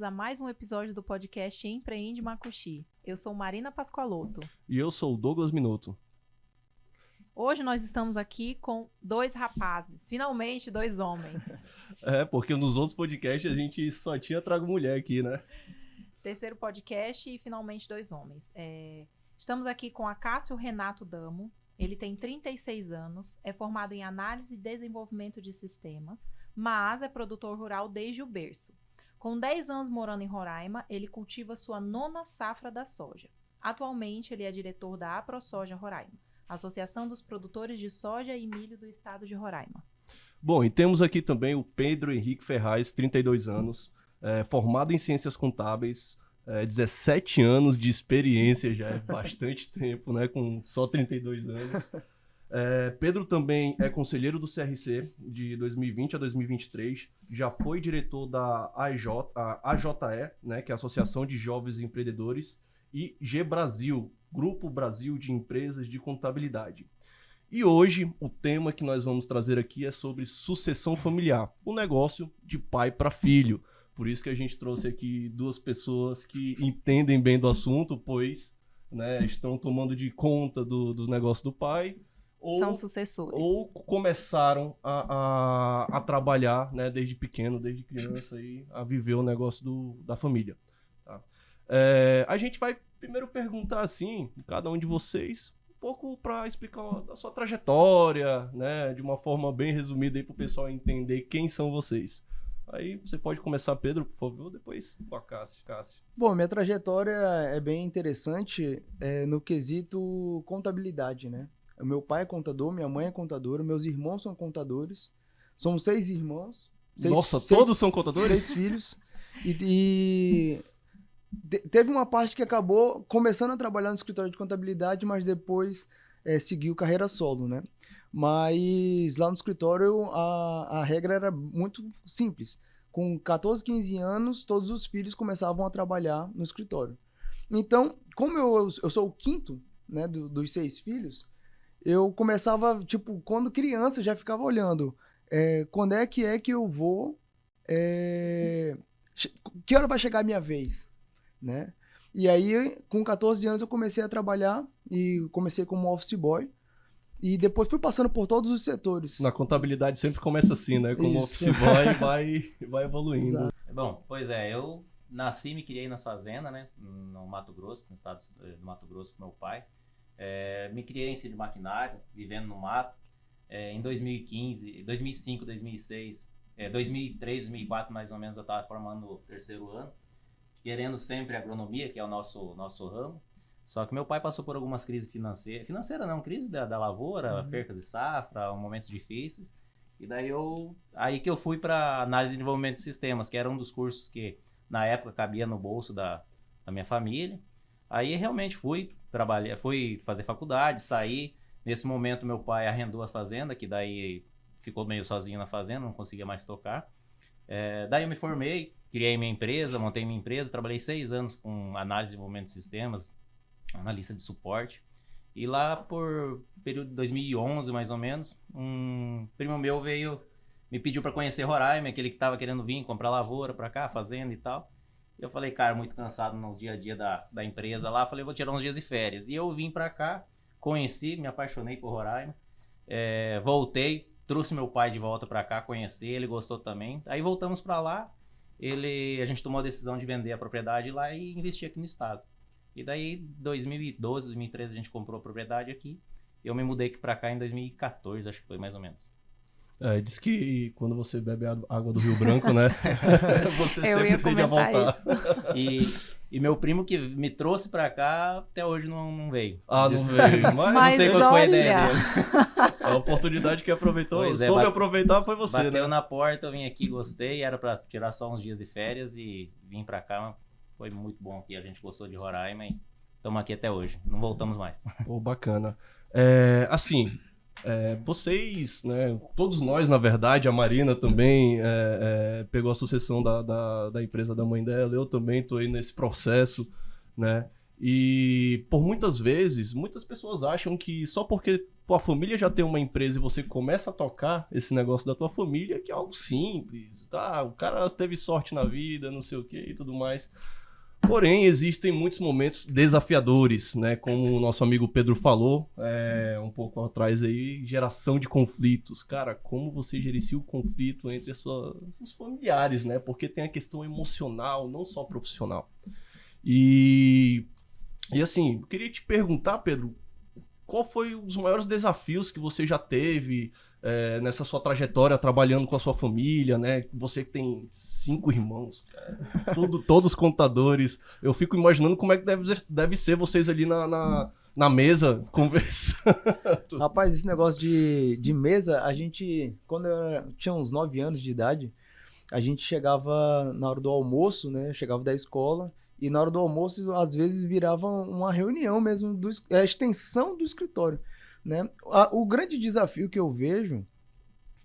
a mais um episódio do podcast Empreende Macuxi. Eu sou Marina Pascoaloto. E eu sou o Douglas Minuto. Hoje nós estamos aqui com dois rapazes, finalmente dois homens. Porque nos outros podcasts a gente só tinha trago mulher aqui, né? Terceiro podcast e finalmente dois homens. Estamos aqui com Acácio Renato Damo. Ele tem 36 anos, é formado em análise e desenvolvimento de sistemas, mas é produtor rural desde o berço. Com 10 anos morando em Roraima, ele cultiva sua 9ª safra da soja. Atualmente, ele é diretor da AproSoja Roraima, Associação dos Produtores de Soja e Milho do Estado de Roraima. Bom, e temos aqui também o Pedro Henrique Ferraz, 32 anos, formado em Ciências Contábeis, 17 anos de experiência, já é bastante tempo, né? Com só 32 anos. Pedro também é conselheiro do CRC de 2020 a 2023, já foi diretor da AJE, né, que é a Associação de Jovens Empreendedores, e G-Brasil, Grupo Brasil de Empresas de Contabilidade. E hoje o tema que nós vamos trazer aqui é sobre sucessão familiar, o negócio de pai para filho. Por isso que a gente trouxe aqui duas pessoas que entendem bem do assunto, pois, né, estão tomando de conta dos negócios do pai. São sucessores. Ou começaram a trabalhar, né, desde pequeno, desde criança, e a viver o negócio da família. Tá? A gente vai primeiro perguntar assim, cada um de vocês, um pouco para explicar a sua trajetória, né, de uma forma bem resumida aí para o pessoal entender quem são vocês. Aí você pode começar, Pedro, por favor, depois o Acácio. Bom, minha trajetória é bem interessante no quesito contabilidade, né? O meu pai é contador, minha mãe é contadora, meus irmãos são contadores. Somos 6 irmãos. Todos são contadores? 6 filhos. E teve uma parte que acabou começando a trabalhar no escritório de contabilidade, mas depois seguiu carreira solo, né? Mas lá no escritório a regra era muito simples. Com 14, 15 anos, todos os filhos começavam a trabalhar no escritório. Então, como eu sou o quinto, né, dos 6 filhos, eu começava, tipo, quando criança, já ficava olhando quando é que eu vou, que hora vai chegar a minha vez, né? E aí, com 14 anos, eu comecei a trabalhar e comecei como office boy. E depois fui passando por todos os setores. Na contabilidade sempre começa assim, né? Como office boy vai evoluindo. Exato. Bom, pois eu nasci e me criei nas fazendas, né? No Mato Grosso, no estado do Mato Grosso com meu pai. Me criei em cima de maquinário, vivendo no mato. Em 2015, 2005, 2006, 2003, 2004 mais ou menos eu estava formando o 3º ano. Querendo sempre agronomia, que é o nosso ramo. Só que meu pai passou por algumas crises financeiras. Financeira não, crise da lavoura, percas de safra, momentos difíceis. E daí aí que eu fui para análise e desenvolvimento de sistemas, que era um dos cursos que na época cabia no bolso da minha família. Aí realmente fui fazer faculdade, saí. Nesse momento meu pai arrendou a fazenda, que daí ficou meio sozinho na fazenda, não conseguia mais tocar. Daí eu me formei, criei minha empresa, montei minha empresa, trabalhei 6 anos com análise e desenvolvimento de sistemas, analista de suporte. E lá por período de 2011, mais ou menos, um primo meu me pediu para conhecer Roraima, aquele que estava querendo vir comprar lavoura para cá, fazenda e tal. Eu falei, cara, muito cansado no dia a dia da empresa lá, falei, vou tirar uns dias de férias. E eu vim para cá, conheci, me apaixonei por Roraima, voltei, trouxe meu pai de volta para cá, conheci, ele gostou também. Aí voltamos para lá, a gente tomou a decisão de vender a propriedade lá e investir aqui no estado. E daí, 2012, 2013, a gente comprou a propriedade aqui. Eu me mudei aqui pra cá em 2014, acho que foi mais ou menos. Diz que quando você bebe a água do Rio Branco, né? Você sempre tende a voltar. E meu primo que me trouxe pra cá, até hoje não veio. Não veio. Mas não sei qual foi a ideia dele. A oportunidade que aproveitou, soube aproveitar foi você, bateu né? na porta, eu vim aqui, gostei, era pra tirar só uns dias de férias e vim pra cá. Foi muito bom aqui, a gente gostou de Roraima e estamos aqui até hoje, não voltamos mais. Bacana. Vocês, né, todos nós, na verdade, a Marina também pegou a sucessão da empresa da mãe dela, eu também estou aí nesse processo, né? E por muitas vezes, muitas pessoas acham que só porque tua família já tem uma empresa e você começa a tocar esse negócio da tua família, que é algo simples, tá? O cara teve sorte na vida, não sei o que e tudo mais. Porém, existem muitos momentos desafiadores, né? Como o nosso amigo Pedro falou, um pouco atrás aí, geração de conflitos. Cara, como você gerencia o conflito entre os familiares, né? Porque tem a questão emocional, não só profissional. E assim, eu queria te perguntar, Pedro, qual foi os maiores desafios que você já teve nessa sua trajetória trabalhando com a sua família, né? Você que tem 5 irmãos, cara, todos contadores. Eu fico imaginando como é que deve ser vocês ali na mesa conversando. Rapaz, esse negócio de mesa, a gente, quando eu tinha uns 9 anos de idade, a gente chegava na hora do almoço, né? Chegava da escola e na hora do almoço, às vezes, virava uma reunião mesmo, a extensão do escritório, né? O grande desafio que eu vejo,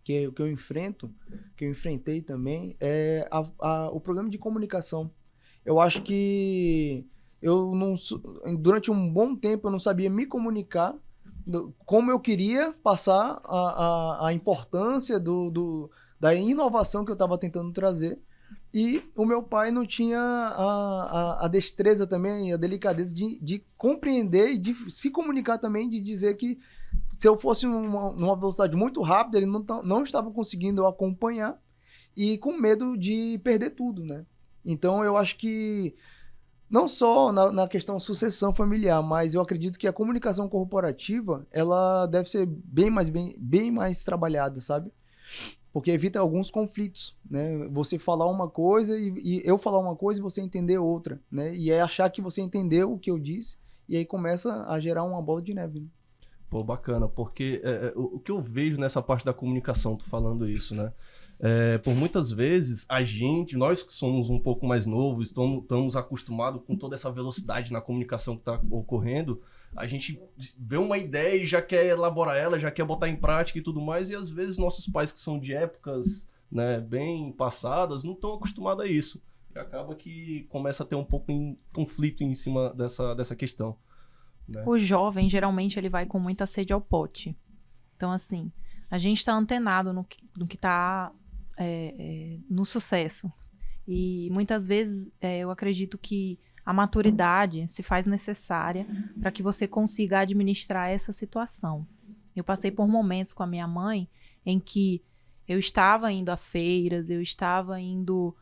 que eu enfrento, que eu enfrentei também, é o problema de comunicação. Eu acho que durante um bom tempo eu não sabia me comunicar como eu queria passar a importância da inovação que eu estava tentando trazer. E o meu pai não tinha a destreza também, a delicadeza de compreender e de se comunicar também, de dizer que se eu fosse numa velocidade muito rápida, ele não estava conseguindo acompanhar e com medo de perder tudo, né? Então eu acho que não só na questão sucessão familiar, mas eu acredito que a comunicação corporativa, ela deve ser bem mais trabalhada, sabe? Porque evita alguns conflitos, né? Você falar uma coisa e eu falar uma coisa e você entender outra, né? E é achar que você entendeu o que eu disse e aí começa a gerar uma bola de neve, né? Pô, bacana, porque o que eu vejo nessa parte da comunicação, tô falando isso, né? Por muitas vezes, nós que somos um pouco mais novos, estamos acostumados com toda essa velocidade na comunicação que está ocorrendo, a gente vê uma ideia e já quer elaborar ela, já quer botar em prática e tudo mais, e às vezes nossos pais que são de épocas, né, bem passadas, não estão acostumados a isso. E acaba que começa a ter um pouco de conflito em cima dessa questão, né? O jovem, geralmente, ele vai com muita sede ao pote. Então, assim, a gente está antenado no que está no sucesso. E muitas vezes eu acredito que a maturidade se faz necessária para que você consiga administrar essa situação. Eu passei por momentos com a minha mãe em que eu estava indo a feiras, eu estava indo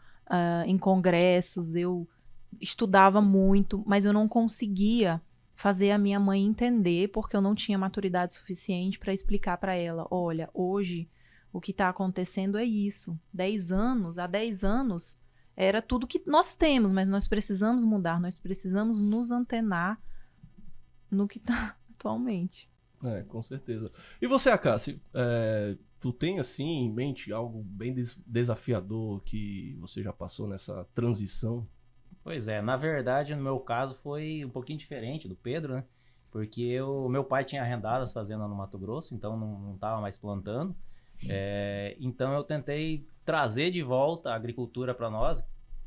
em congressos, eu estudava muito, mas eu não conseguia fazer a minha mãe entender porque eu não tinha maturidade suficiente para explicar para ela, olha, hoje o que está acontecendo é isso. Há 10 anos era tudo que nós temos, mas nós precisamos mudar, nós precisamos nos antenar no que está atualmente. Com certeza. E você, Acácio, tu tem assim em mente algo bem desafiador que você já passou nessa transição? Pois é, na verdade, no meu caso foi um pouquinho diferente do Pedro, né? Porque meu pai tinha arrendado as fazendas no Mato Grosso, então não estava mais plantando. Então eu tentei trazer de volta a agricultura para nós.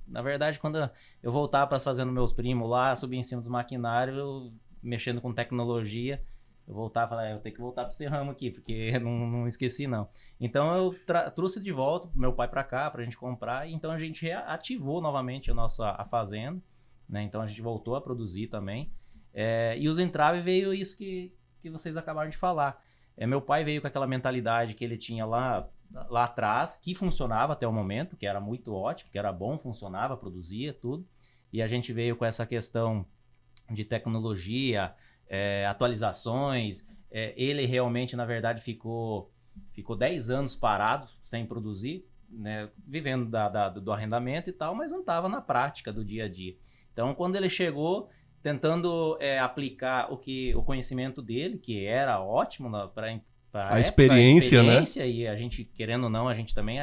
Na verdade, quando eu voltava para as fazendas dos meus primos lá, subia em cima dos maquinários, mexendo com tecnologia, eu voltava e falava, eu tenho que voltar para esse ramo aqui, porque não esqueci não. Então eu trouxe de volta meu pai para cá, para a gente comprar, e então a gente reativou novamente a fazenda, né? Então a gente voltou a produzir também. E os entraves veio isso que vocês acabaram de falar. Meu pai veio com aquela mentalidade que ele tinha lá atrás, que funcionava até o momento, que era muito ótimo, que era bom, funcionava, produzia tudo. E a gente veio com essa questão de tecnologia, atualizações. Ele realmente, na verdade, ficou 10 anos parado, sem produzir, né, vivendo do arrendamento e tal, mas não estava na prática do dia a dia. Então, quando ele chegou, tentando aplicar o conhecimento dele, que era ótimo para a experiência, né? E a gente, querendo ou não, a gente também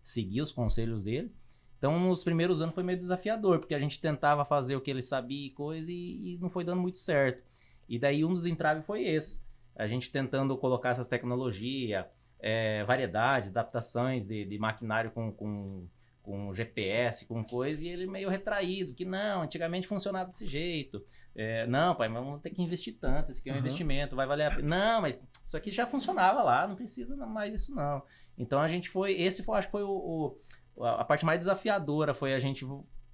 seguia os conselhos dele. Então, nos primeiros anos foi meio desafiador, porque a gente tentava fazer o que ele sabia e coisa e não foi dando muito certo. E daí um dos entraves foi esse. A gente tentando colocar essas tecnologias, variedades, adaptações de maquinário com com GPS, com coisa, e ele meio retraído, que não, antigamente funcionava desse jeito. Não, pai, mas vamos ter que investir tanto, esse aqui é um investimento, vai valer a pena. Não, mas isso aqui já funcionava lá, não precisa mais isso não. Então a gente acho que foi a parte mais desafiadora, foi a gente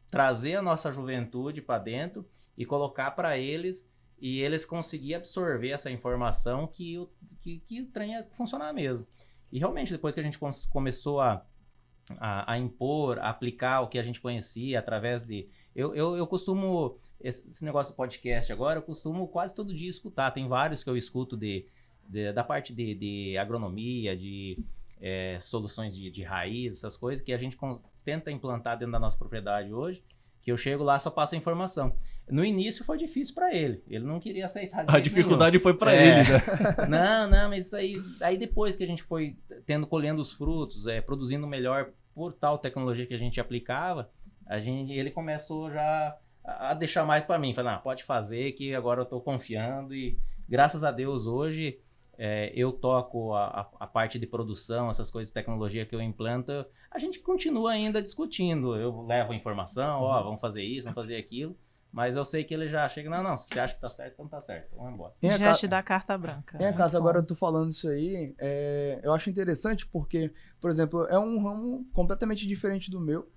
trazer a nossa juventude para dentro e colocar para eles, e eles conseguirem absorver essa informação que o trem ia funcionar mesmo. E realmente, depois que a gente começou a impor, a aplicar o que a gente conhecia através de... Eu costumo... Esse negócio do podcast agora, eu costumo quase todo dia escutar. Tem vários que eu escuto da parte de agronomia, de soluções de raiz, essas coisas que a gente tenta implantar dentro da nossa propriedade hoje, que eu chego lá só passo a informação. No início foi difícil para ele. Ele não queria aceitar de A dificuldade nenhum. foi para ele, né? Não, mas isso aí depois que a gente foi colhendo os frutos, produzindo melhor por tal tecnologia que a gente aplicava, ele começou já a deixar mais para mim. Falar, pode fazer que agora eu estou confiando, e graças a Deus hoje eu toco a parte de produção, essas coisas de tecnologia que eu implanto. A gente continua ainda discutindo. Eu levo a informação, vamos fazer isso, vamos fazer aquilo. Mas eu sei que ele já chega, não, se você acha que tá certo, então tá certo, vamos embora. Já te dá carta branca. Cássio, agora eu tô falando isso aí, eu acho interessante porque, por exemplo, é um ramo completamente diferente do meu,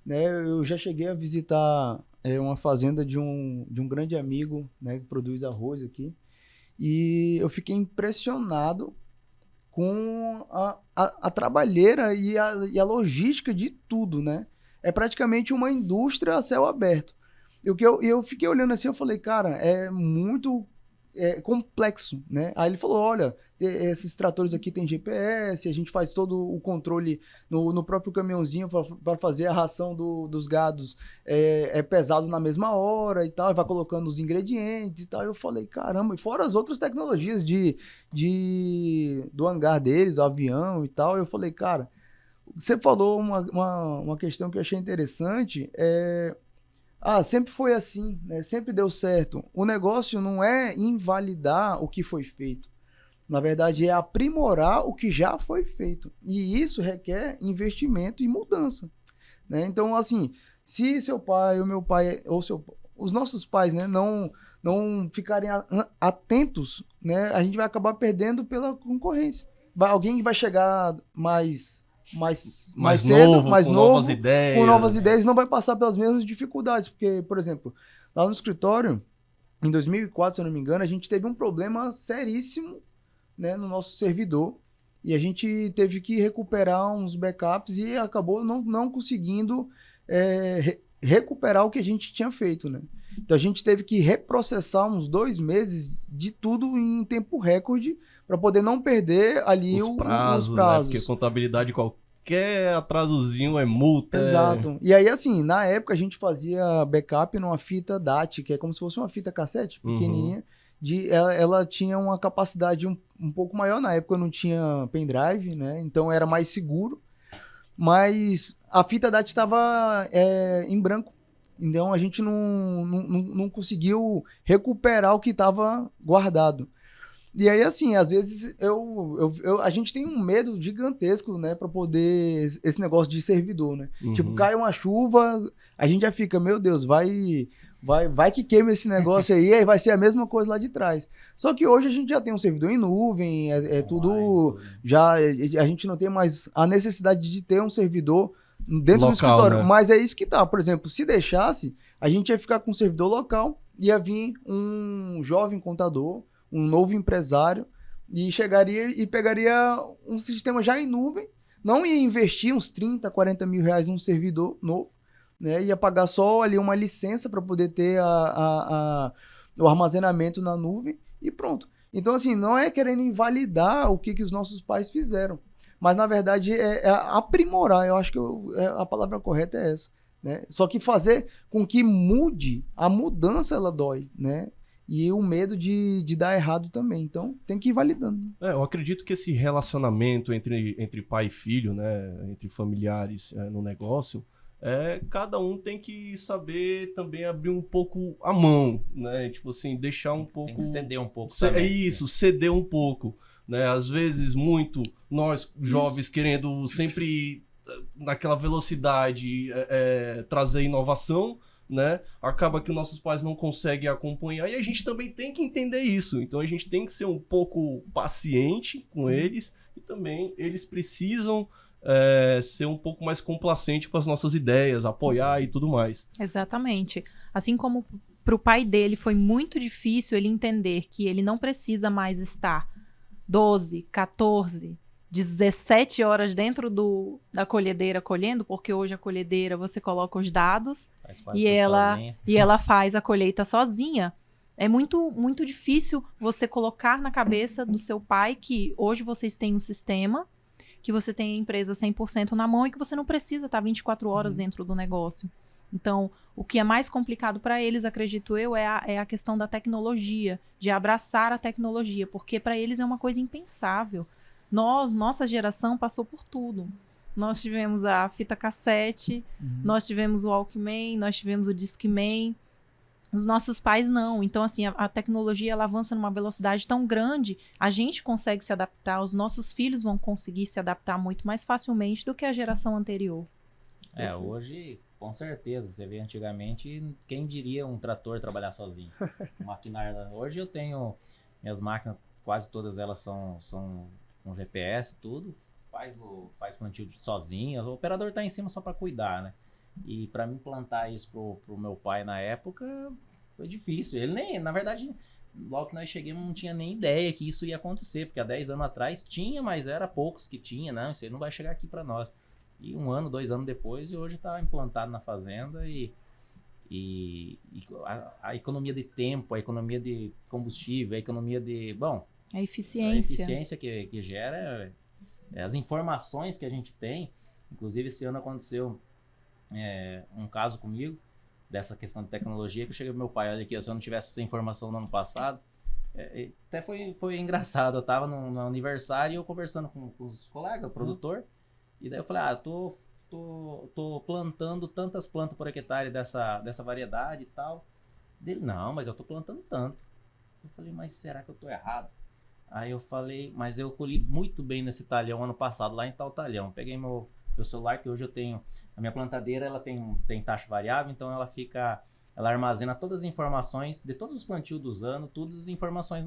né? Eu já cheguei a visitar uma fazenda de um grande amigo, né, que produz arroz aqui, e eu fiquei impressionado com a trabalheira e a logística de tudo, né? É praticamente uma indústria a céu aberto. Eu fiquei olhando assim, eu falei, cara, é muito complexo, né? Aí ele falou, olha, esses tratores aqui tem GPS, a gente faz todo o controle no próprio caminhãozinho para fazer a ração dos gados, pesado na mesma hora e tal, e vai colocando os ingredientes e tal. Eu falei, caramba, e fora as outras tecnologias do hangar deles, o avião e tal, eu falei, cara, você falou uma questão que eu achei interessante, sempre foi assim, né? Sempre deu certo. O negócio não é invalidar o que foi feito. Na verdade, é aprimorar o que já foi feito. E isso requer investimento e mudança, né? Então, assim, se seu pai, ou meu pai, os nossos pais, né, não ficarem atentos, né, a gente vai acabar perdendo pela concorrência. Alguém vai chegar mais cedo, mais novo, com novas ideias, não vai passar pelas mesmas dificuldades, porque, por exemplo, lá no escritório, em 2004, se eu não me engano, a gente teve um problema seríssimo, né, no nosso servidor, e a gente teve que recuperar uns backups e acabou não conseguindo recuperar o que a gente tinha feito, né? Então a gente teve que reprocessar uns 2 meses de tudo em tempo recorde para poder não perder ali os prazos. Né? Porque contabilidade qualquer atrasozinho é multa. Exato. E aí, assim, na época a gente fazia backup numa fita DAT, que é como se fosse uma fita cassete, pequenininha. Ela tinha uma capacidade um pouco maior. Na época eu não tinha pendrive, né? Então era mais seguro. Mas a fita DAT estava em branco. Então a gente não conseguiu recuperar o que estava guardado. E aí, assim, às vezes a gente tem um medo gigantesco, né, para poder esse negócio de servidor, né? Tipo, cai uma chuva, a gente já fica, meu Deus, vai que queima esse negócio aí vai ser a mesma coisa lá de trás. Só que hoje a gente já tem um servidor em nuvem, tudo, já a gente não tem mais a necessidade de ter um servidor dentro do escritório, né? Mas é isso que tá, por exemplo, se deixasse, a gente ia ficar com um servidor local, ia vir um jovem contador, um novo empresário, e chegaria e pegaria um sistema já em nuvem, não ia investir uns 30, 40 mil reais num servidor novo, né? Ia pagar só ali uma licença para poder ter o armazenamento na nuvem e pronto. Então, assim, não é querendo invalidar o que os nossos pais fizeram, mas, na verdade, é aprimorar. Eu acho que a palavra correta é essa, né? Só que fazer com que mude, a mudança ela dói, né? E o medo de dar errado também. Então, tem que ir validando. Eu acredito que esse relacionamento entre pai e filho, né, entre familiares no negócio, cada um tem que saber também abrir um pouco a mão, né? Tipo assim, deixar um pouco... Tem que ceder um pouco também. Isso, ceder um pouco, né? Às vezes, nós jovens querendo sempre naquela velocidade trazer inovação, né? Acaba que os nossos pais não conseguem acompanhar e a gente também tem que entender isso. Então a gente tem que ser um pouco paciente com eles e também eles precisam ser um pouco mais complacente com as nossas ideias, apoiar e tudo mais. Exatamente. Assim como para o pai dele foi muito difícil ele entender que ele não precisa mais estar 12, 14, 17 horas dentro da colhedeira colhendo, porque hoje a colhedeira você coloca os dados e ela faz a colheita sozinha. É muito, muito difícil você colocar na cabeça do seu pai que hoje vocês têm um sistema, que você tem a empresa 100% na mão e que você não precisa estar 24 horas dentro do negócio. Então, o que é mais complicado para eles, acredito eu, é a questão da tecnologia, de abraçar a tecnologia, porque para eles é uma coisa impensável. Nossa geração passou por tudo. Nós tivemos a fita cassete, nós tivemos o Walkman, nós tivemos o Discman. Os nossos pais não. Então, assim, a tecnologia ela avança numa velocidade tão grande, a gente consegue se adaptar, os nossos filhos vão conseguir se adaptar muito mais facilmente do que a geração anterior. Hoje, com certeza, você vê antigamente, quem diria um trator trabalhar sozinho? Maquinário. Hoje eu tenho, minhas máquinas, quase todas elas são com GPS, tudo, faz plantio sozinho, o operador tá em cima só para cuidar, né? E para mim plantar isso pro meu pai na época foi difícil. Ele nem, na verdade, logo que nós chegamos não tinha nem ideia que isso ia acontecer, porque há 10 anos atrás tinha, mas era poucos que tinha, não, isso aí não vai chegar aqui para nós. E 1 ano, 2 anos depois, e hoje está implantado na fazenda e a economia de tempo, a economia de combustível, a economia de, bom, a eficiência que gera as informações que a gente tem. Inclusive esse ano aconteceu um caso comigo, dessa questão de tecnologia, que eu cheguei pro meu pai, olha aqui, se eu não tivesse essa informação no ano passado, até foi engraçado, eu tava no aniversário e eu conversando com os colegas, o produtor, e daí eu falei, tô plantando tantas plantas por hectare dessa variedade e tal. Dele, não, mas eu tô plantando tanto. Eu falei, mas será que eu tô errado? Aí eu falei, mas eu colhi muito bem nesse talhão ano passado, lá em tal talhão. Peguei meu celular, que hoje eu tenho, a minha plantadeira, ela tem taxa variável, então ela armazena todas as informações de todos os plantios dos anos, todas as informações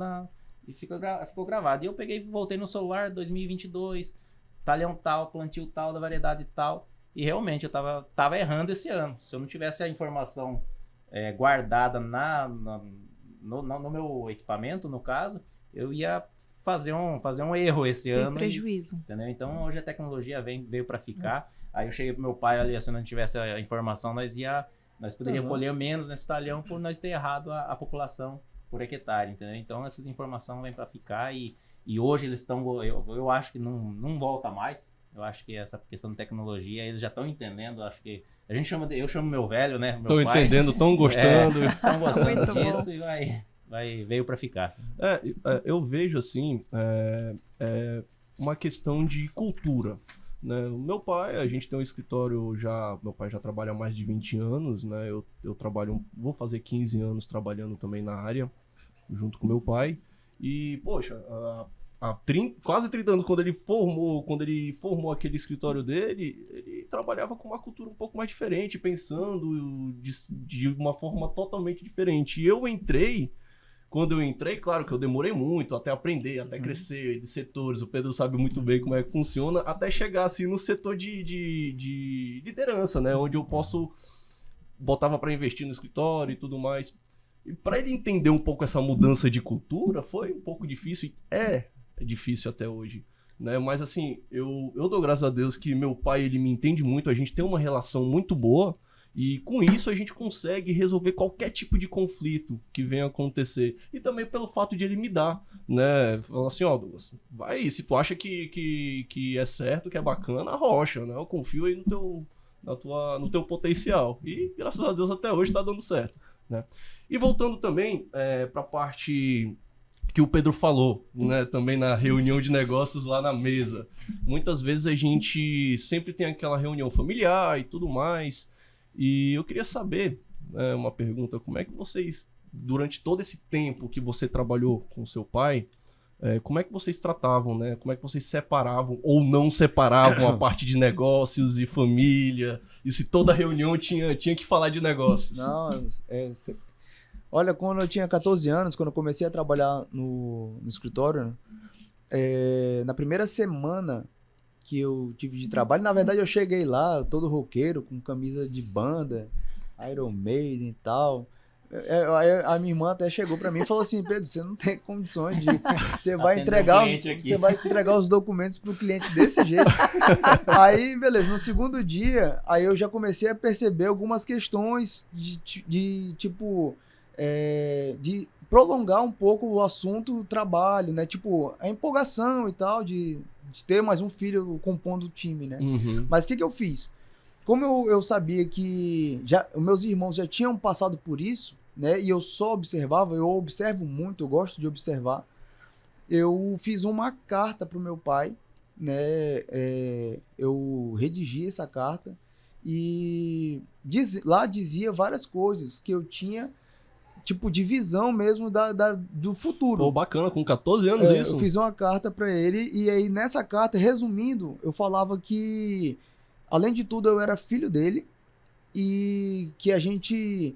e ficou gravado. E eu peguei, voltei no celular, 2022, talhão tal, plantio tal, da variedade tal, e realmente eu tava errando esse ano. Se eu não tivesse a informação guardada no meu equipamento, no caso, eu ia fazer um erro esse ano. Tem prejuízo. Entendeu? Então hoje a tecnologia veio para ficar. Aí eu cheguei pro meu pai ali, se não tivesse a informação, nós poderíamos colher menos nesse talhão por nós ter errado a população por hectare, entendeu? Então essas informações vêm para ficar e hoje eles estão, eu acho que não volta mais. Eu acho que essa questão de tecnologia, eles já estão entendendo, acho que eu chamo meu velho, né? Estão entendendo, estão gostando. Estão gostando disso e veio para ficar. Assim. Eu vejo assim, uma questão de cultura. Né? O meu pai, a gente tem um escritório meu pai já trabalha há mais de 20 anos, né? Eu trabalho, vou fazer 15 anos trabalhando também na área, junto com meu pai. E, poxa, há quase 30 anos, quando ele formou aquele escritório dele, ele trabalhava com uma cultura um pouco mais diferente, pensando de uma forma totalmente diferente. E quando eu entrei, claro que eu demorei muito até aprender, até crescer de setores, o Pedro sabe muito bem como é que funciona, até chegar assim no setor de liderança, né? Onde eu botava para investir no escritório e tudo mais. E para ele entender um pouco essa mudança de cultura, foi um pouco difícil, é difícil até hoje, né? Mas assim, eu dou graças a Deus que meu pai, ele me entende muito, a gente tem uma relação muito boa, e com isso a gente consegue resolver qualquer tipo de conflito que venha acontecer. E também pelo fato de ele me dar, né? Falar assim, Douglas, vai, se tu acha que é certo, que é bacana, arrocha, né? Eu confio aí no teu potencial. E graças a Deus até hoje tá dando certo, né? E voltando também para a parte que o Pedro falou, né? Também na reunião de negócios lá na mesa. Muitas vezes a gente sempre tem aquela reunião familiar e tudo mais. E eu queria saber, uma pergunta, como é que vocês, durante todo esse tempo que você trabalhou com seu pai, como é que vocês tratavam, né? Como é que vocês separavam ou não separavam a parte de negócios e família? E se toda reunião tinha que falar de negócios? Não, olha, quando eu tinha 14 anos, quando eu comecei a trabalhar no escritório, né, na primeira semana que eu tive de trabalho, na verdade eu cheguei lá todo roqueiro, com camisa de banda, Iron Maiden e tal. A minha irmã até chegou pra mim e falou assim: Pedro, você não tem condições de. Você vai entregar os documentos pro cliente desse jeito. Aí, beleza, no segundo dia, aí eu já comecei a perceber algumas questões de tipo. De prolongar um pouco o assunto, o trabalho, né? Tipo, a empolgação e tal, de ter mais um filho compondo o time, né? Uhum. Mas o que eu fiz? Como eu sabia que meus irmãos já tinham passado por isso, né? E eu só observava, eu observo muito, eu gosto de observar. Eu fiz uma carta para o meu pai, né? Eu redigi essa carta e lá dizia várias coisas que eu tinha, tipo, de visão mesmo do futuro. Pô, bacana, com 14 anos isso. Eu fiz uma carta para ele e aí nessa carta, resumindo, eu falava que além de tudo, eu era filho dele e que a gente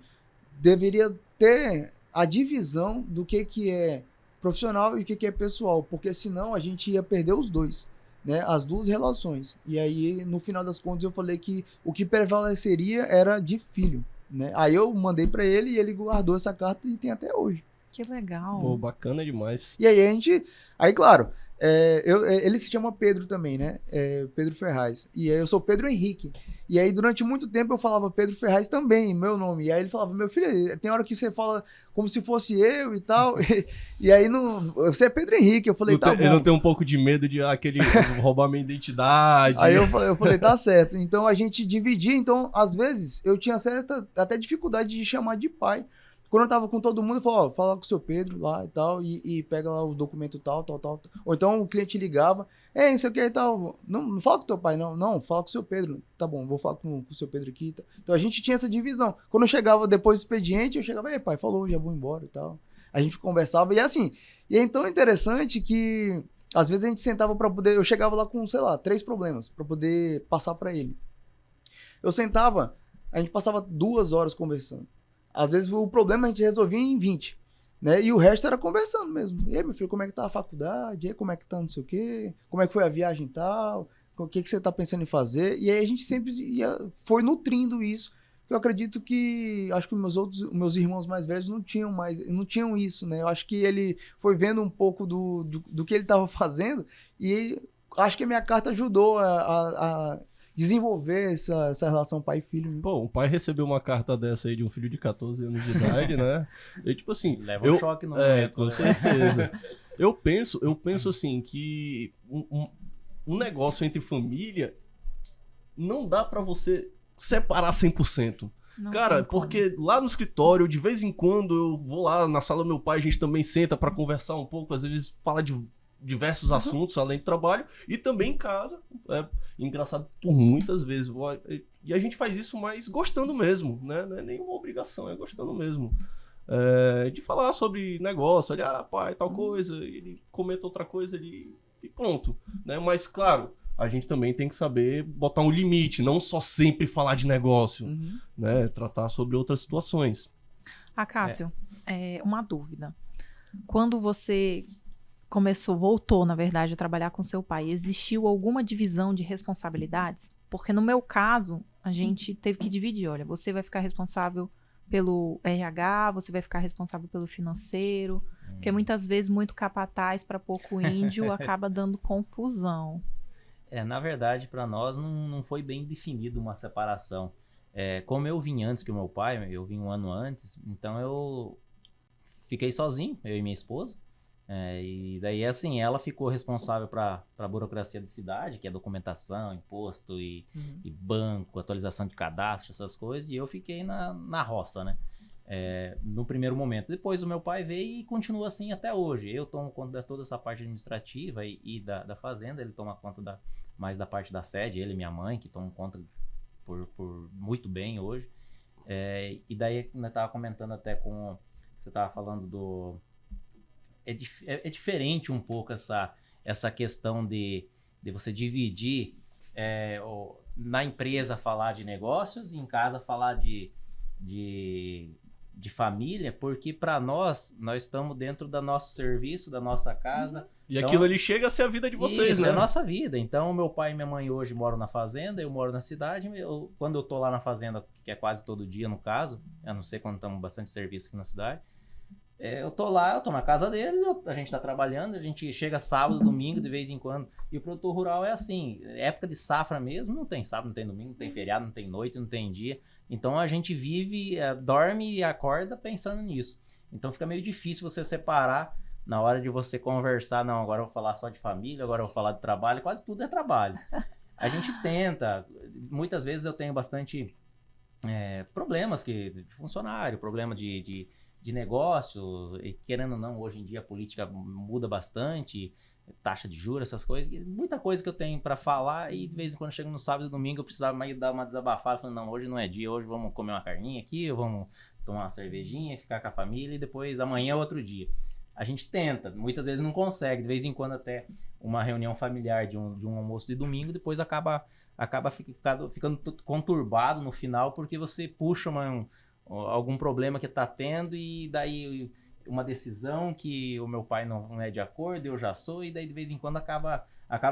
deveria ter a divisão do que é profissional e o que é pessoal, porque senão a gente ia perder os dois, né? As duas relações. E aí, no final das contas, eu falei que o que prevaleceria era de filho, né? Aí eu mandei para ele e ele guardou essa carta e tem até hoje. Que legal. Pô, bacana demais. E aí claro, ele se chama Pedro também, né? Pedro Ferraz. E aí eu sou Pedro Henrique. E aí durante muito tempo eu falava Pedro Ferraz também, meu nome. E aí ele falava, meu filho, tem hora que você fala como se fosse eu e tal. E aí você é Pedro Henrique. Eu falei, tá bom. Ele não tem um pouco de medo de roubar minha identidade. Aí eu falei, tá certo. Então a gente dividia. Então, às vezes, eu tinha certa até dificuldade de chamar de pai. Quando eu tava com todo mundo, eu falava, fala com o seu Pedro lá e tal, e pega lá o documento tal. Ou então o cliente ligava, isso aqui e tal, não fala com o teu pai, não, fala com o seu Pedro. Tá bom, vou falar com o seu Pedro aqui. Tá. Então a gente tinha essa divisão. Quando eu chegava depois do expediente, eu chegava, pai, falou, já vou embora e tal. A gente conversava, e assim, e é tão interessante que às vezes a gente sentava pra poder, eu chegava lá com, sei lá, 3 problemas pra poder passar pra ele. Eu sentava, a gente passava 2 horas conversando. Às vezes o problema a gente resolvia em 20, né? E o resto era conversando mesmo. E aí, meu filho, como é que tá a faculdade? E aí, como é que tá não sei o quê? Como é que foi a viagem e tal? O que você tá pensando em fazer? E aí a gente sempre foi nutrindo isso. Eu acredito que, acho que meus irmãos mais velhos não tinham isso, né? Eu acho que ele foi vendo um pouco do que ele tava fazendo e acho que a minha carta ajudou a desenvolver essa relação pai e filho. Né? Pô, o pai recebeu uma carta dessa aí de um filho de 14 anos de idade, né? E tipo assim... Leva um choque no momento. Com certeza. Eu penso assim, que um negócio entre família não dá pra você separar 100%. Não Cara, tem como. porque lá no escritório, de vez em quando, eu vou lá na sala do meu pai, a gente também senta pra conversar um pouco, às vezes fala de diversos assuntos além do trabalho, e também em casa. Engraçado, por muitas vezes. E a gente faz isso mais gostando mesmo, né? Não é nenhuma obrigação, é gostando mesmo. De falar sobre negócio, olha, pai, tal coisa, ele comenta outra coisa ali e pronto. Né? Mas, claro, a gente também tem que saber botar um limite, não só sempre falar de negócio, né? Tratar sobre outras situações. Cássio, uma dúvida. Quando você voltou, na verdade, a trabalhar com seu pai, existiu alguma divisão de responsabilidades? Porque no meu caso, a gente teve que dividir. Olha, você vai ficar responsável pelo RH, você vai ficar responsável pelo financeiro, porque muitas vezes muito capataz para pouco índio acaba dando confusão. Na verdade, para nós não foi bem definido uma separação. Como eu vim antes que o meu pai, eu vim um ano antes, então eu fiquei sozinho, eu e minha esposa. E daí, assim, ela ficou responsável para a burocracia da cidade, que é documentação, imposto e banco, atualização de cadastro, essas coisas, e eu fiquei na roça, né? No primeiro momento. Depois o meu pai veio e continua assim até hoje. Eu tomo conta de toda essa parte administrativa e da fazenda, ele toma conta mais da parte da sede, ele e minha mãe, que tomam conta por muito bem hoje. E daí, eu estava comentando até você estava falando é diferente um pouco essa questão de você dividir na empresa falar de negócios e em casa falar de família, porque para nós estamos dentro do nosso serviço, da nossa casa. E aquilo ali chega a ser a vida de vocês, isso, né? é a nossa vida. Então, meu pai e minha mãe hoje moram na fazenda, eu moro na cidade. Quando eu tô lá na fazenda, que é quase todo dia no caso, a não ser quando estamos bastante serviço aqui na cidade, eu tô lá, eu tô na casa deles, a gente tá trabalhando, a gente chega sábado, domingo, de vez em quando. E o produtor rural é assim, época de safra mesmo, não tem sábado, não tem domingo, não tem feriado, não tem noite, não tem dia. Então a gente vive, dorme e acorda pensando nisso. Então fica meio difícil você separar na hora de você conversar. Não, agora eu vou falar só de família, agora eu vou falar de trabalho. Quase tudo é trabalho. A gente tenta. Muitas vezes eu tenho bastante problemas de funcionário, problema de negócio. E querendo ou não, hoje em dia a política muda bastante. Taxa de juros, essas coisas, muita coisa que eu tenho para falar, e de vez em quando chego no sábado e domingo eu precisava mais dar uma desabafada, falando, não, hoje não é dia, hoje vamos comer uma carninha aqui, vamos tomar uma cervejinha, ficar com a família, e depois amanhã é outro dia. A gente tenta, muitas vezes não consegue, de vez em quando até uma reunião familiar de um almoço de domingo, depois acaba ficando conturbado no final, porque você puxa algum problema que tá tendo, e daí uma decisão que o meu pai não é de acordo, eu já sou, e daí de vez em quando acaba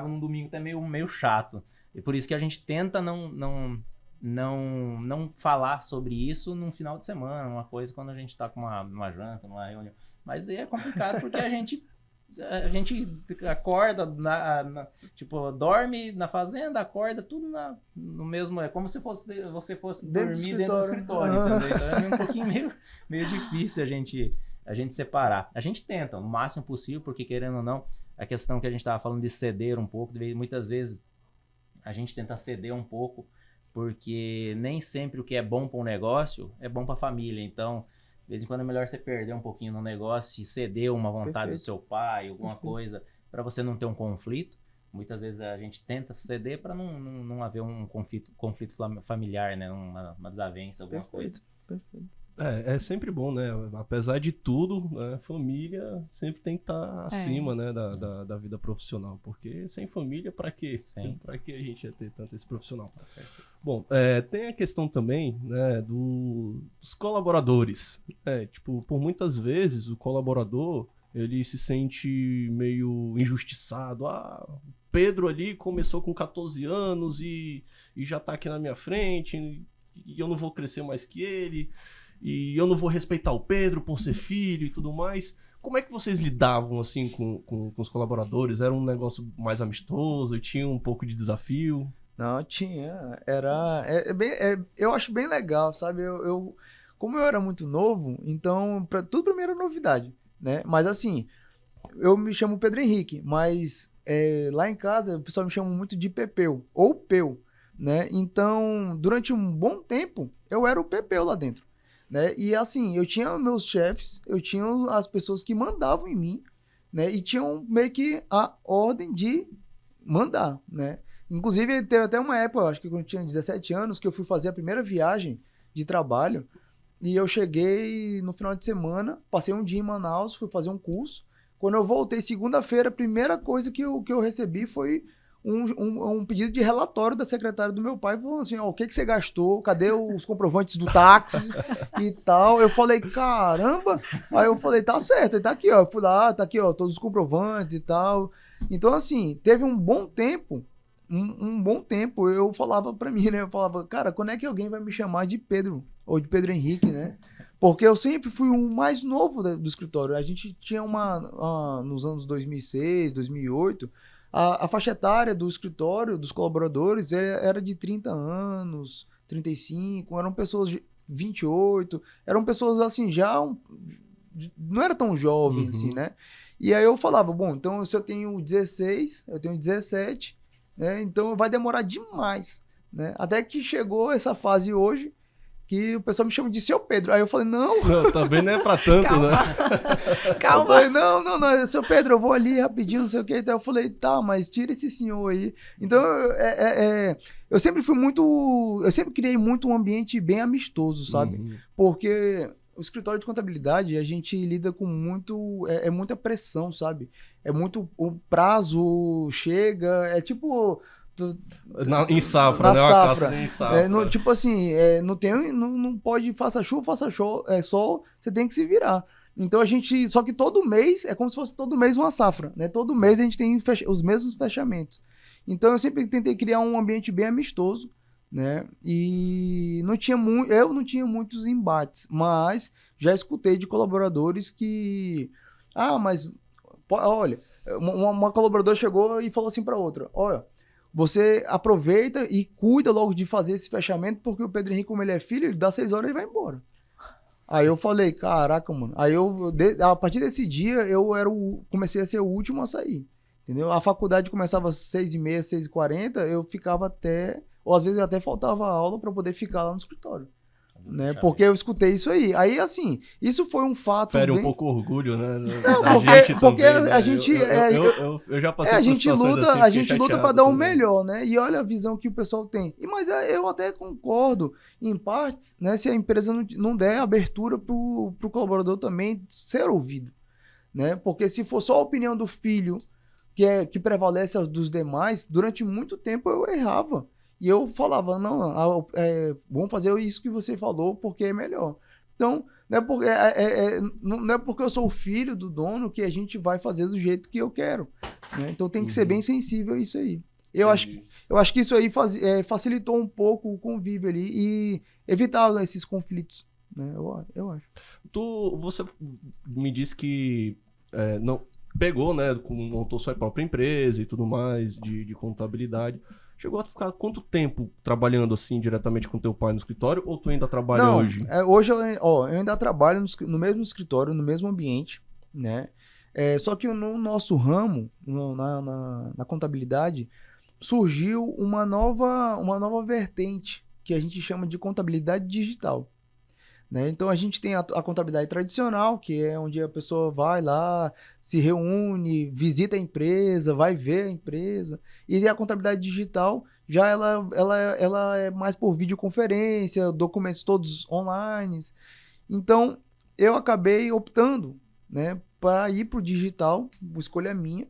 num domingo até meio chato. E por isso que a gente tenta não falar sobre isso num final de semana, uma coisa quando a gente tá com uma janta, numa reunião. Mas é complicado porque a gente acorda, tipo, dorme na fazenda, acorda tudo no mesmo. É como se você fosse dormir dentro do escritório, entendeu? Então é um pouquinho meio difícil a gente separar. A gente tenta, no máximo possível, porque querendo ou não, a questão que a gente estava falando de ceder um pouco, muitas vezes a gente tenta ceder um pouco, porque nem sempre o que é bom para um negócio é bom para a família. Então, de vez em quando é melhor você perder um pouquinho no negócio e ceder uma vontade do seu pai, alguma coisa, para você não ter um conflito. Muitas vezes a gente tenta ceder para não haver um conflito familiar, né? Uma desavença, alguma coisa. Perfeito. É sempre bom, né? Apesar de tudo, né? Família sempre tem que estar acima, né? Da vida profissional. Porque sem família, para quê? Para que a gente ia ter tanto esse profissional? Bom, tem a questão também, né? Dos colaboradores. Tipo, por muitas vezes o colaborador, ele se sente meio injustiçado. O Pedro ali começou com 14 anos e já tá aqui na minha frente e eu não vou crescer mais que ele. E eu não vou respeitar o Pedro por ser filho e tudo mais. Como é que vocês lidavam, assim, com os colaboradores? Era um negócio mais amistoso? Tinha um pouco de desafio? Não, tinha. Eu acho bem legal, sabe? Como eu era muito novo, então tudo pra mim era novidade, né? Mas assim, eu me chamo Pedro Henrique, mas lá em casa o pessoal me chama muito de Pepeu, ou Peu, né? Então, durante um bom tempo, eu era o Pepeu lá dentro. Né? E assim, eu tinha meus chefes, eu tinha as pessoas que mandavam em mim, né? E tinham meio que a ordem de mandar, né? Inclusive, teve até uma época, acho que quando eu tinha 17 anos, que eu fui fazer a primeira viagem de trabalho, e eu cheguei no final de semana, passei um dia em Manaus, fui fazer um curso. Quando eu voltei segunda-feira, a primeira coisa que eu recebi foi um pedido de relatório da secretária do meu pai, falando assim, o que você gastou, cadê os comprovantes do táxi e tal. Eu falei, caramba. Aí eu falei, tá certo, tá aqui, ó. Eu fui lá, tá aqui, ó, todos os comprovantes e tal. Então, assim, teve um bom tempo, eu falava pra mim, né, eu falava, cara, quando é que alguém vai me chamar de Pedro, ou de Pedro Henrique, né? Porque eu sempre fui o mais novo do escritório. A gente tinha nos anos 2006, 2008, a faixa etária do escritório, dos colaboradores, era de 30 anos, 35, eram pessoas de 28, eram pessoas assim, não era tão jovem assim, né? E aí eu falava, bom, então se eu tenho 16, eu tenho 17, né? Então vai demorar demais, né? Até que chegou essa fase hoje, que o pessoal me chama de seu Pedro. Aí eu falei, não, também não é pra tanto, calma. Né? Calma. Eu falei, não, seu Pedro, eu vou ali rapidinho, não sei o que. Então eu falei, tá, mas tira esse senhor aí. Então, eu sempre criei muito um ambiente bem amistoso, sabe? Porque o escritório de contabilidade, a gente lida com muita pressão, sabe? É muito, o prazo chega, é tipo... Em safra, na né? Uma safra. caça em safra. Tipo assim, não pode, faça chuva, faça sol, você tem que se virar. Então só que todo mês, é como se fosse todo mês uma safra, né? Todo mês a gente tem os mesmos fechamentos. Então eu sempre tentei criar um ambiente bem amistoso, né? E eu não tinha muitos embates, mas já escutei de colaboradores que... mas olha, uma colaboradora chegou e falou assim para outra, olha, você aproveita e cuida logo de fazer esse fechamento, porque o Pedro Henrique, como ele é filho, ele dá 6 horas e vai embora. Aí eu falei, caraca, mano. Aí a partir desse dia, comecei a ser o último a sair. Entendeu? A faculdade começava às 6h30, 6h40, eu ficava ou às vezes até faltava aula para poder ficar lá no escritório. Né? Porque eu escutei isso aí. Aí, assim, isso foi um fato. Fere um pouco o orgulho, né? Não, porque a gente. Eu já passei por situações assim, a gente luta para dar o também. melhor, né? E olha a visão que o pessoal tem. Mas eu até concordo, em partes, né? Se a empresa não der abertura pro colaborador também ser ouvido. Né? Porque se for só a opinião do filho que prevalece aos dos demais, durante muito tempo eu errava. E eu falava, não, vamos fazer isso que você falou porque é melhor. Então, não é porque eu sou o filho do dono que a gente vai fazer do jeito que eu quero. Né? Então tem que ser bem sensível a isso aí. Eu acho que isso aí facilitou um pouco o convívio ali e evitar esses conflitos. Né? Eu acho. Você me disse que não pegou, né? Montou sua própria empresa e tudo mais de contabilidade. Chegou a ficar quanto tempo trabalhando assim diretamente com teu pai no escritório ou tu ainda trabalha hoje? Hoje eu ainda trabalho no mesmo escritório, no mesmo ambiente, né? Só que no nosso ramo, na contabilidade, surgiu uma nova vertente que a gente chama de contabilidade digital. Né? Então a gente tem a contabilidade tradicional, que é onde a pessoa vai lá, se reúne, visita a empresa, vai ver a empresa. E a contabilidade digital, já ela é mais por videoconferência, documentos todos online. Então eu acabei optando, né, para ir para o digital, escolha minha.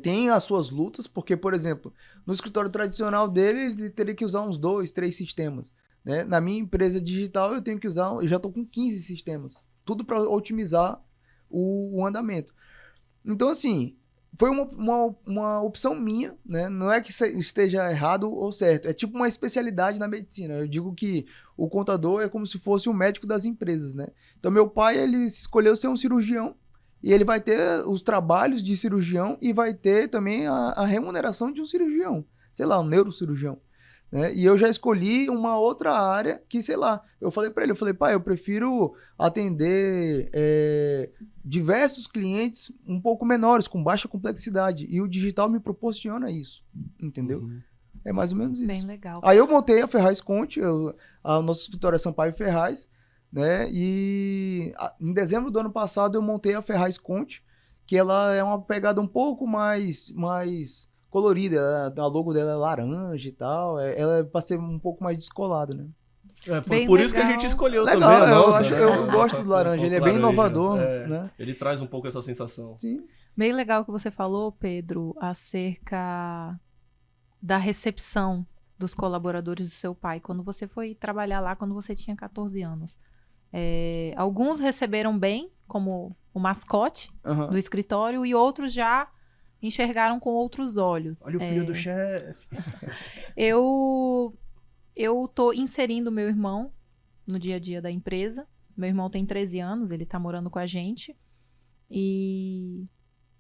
Tem as suas lutas, porque, por exemplo, no escritório tradicional dele, ele teria que usar uns 2, 3 sistemas. Né? Na minha empresa digital, eu já estou com 15 sistemas. Tudo para otimizar o andamento. Então, assim, foi uma opção minha, né? Não é que esteja errado ou certo. É tipo uma especialidade na medicina. Eu digo que o contador é como se fosse o médico das empresas, né? Então, meu pai, ele escolheu ser um cirurgião e ele vai ter os trabalhos de cirurgião e vai ter também a remuneração de um cirurgião. Sei lá, um neurocirurgião. Né? E eu já escolhi uma outra área que, sei lá, eu falei para ele, pai, eu prefiro atender diversos clientes um pouco menores, com baixa complexidade, e o digital me proporciona isso, entendeu? Uhum. É mais ou menos isso. Bem legal. Aí eu montei a Ferraz Conte, o nosso escritório é Sampaio Ferraz, né? E em dezembro do ano passado eu montei a Ferraz Conte, que ela é uma pegada um pouco mais colorida, a logo dela é laranja e tal, ela é para ser um pouco mais descolada, né? Por isso que a gente escolheu também a nossa, eu gosto do laranja, ele é bem inovador, né? Ele traz um pouco essa sensação. Sim. Bem legal que você falou, Pedro, acerca da recepção dos colaboradores do seu pai, quando você foi trabalhar lá, quando você tinha 14 anos. Alguns receberam bem, como o mascote do escritório, e outros já enxergaram com outros olhos. Olha o filho do chefe. Eu tô inserindo meu irmão no dia a dia da empresa. Meu irmão tem 13 anos, ele tá morando com a gente. E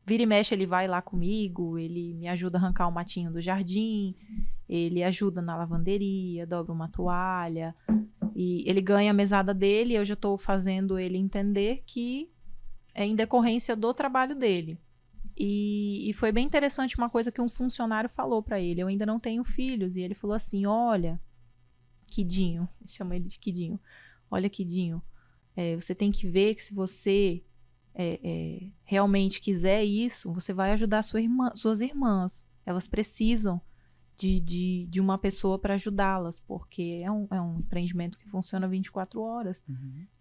vira e mexe, ele vai lá comigo, ele me ajuda a arrancar o matinho do jardim, ele ajuda na lavanderia, dobra uma toalha. E ele ganha a mesada dele, eu já tô fazendo ele entender que é em decorrência do trabalho dele. E foi bem interessante uma coisa que um funcionário falou pra ele. Eu ainda não tenho filhos. E ele falou assim, olha, Quidinho, chama ele de Quidinho. Olha, Quidinho, você tem que ver que se você realmente quiser isso, você vai ajudar suas irmãs. Elas precisam de uma pessoa para ajudá-las, porque é um empreendimento que funciona 24 horas.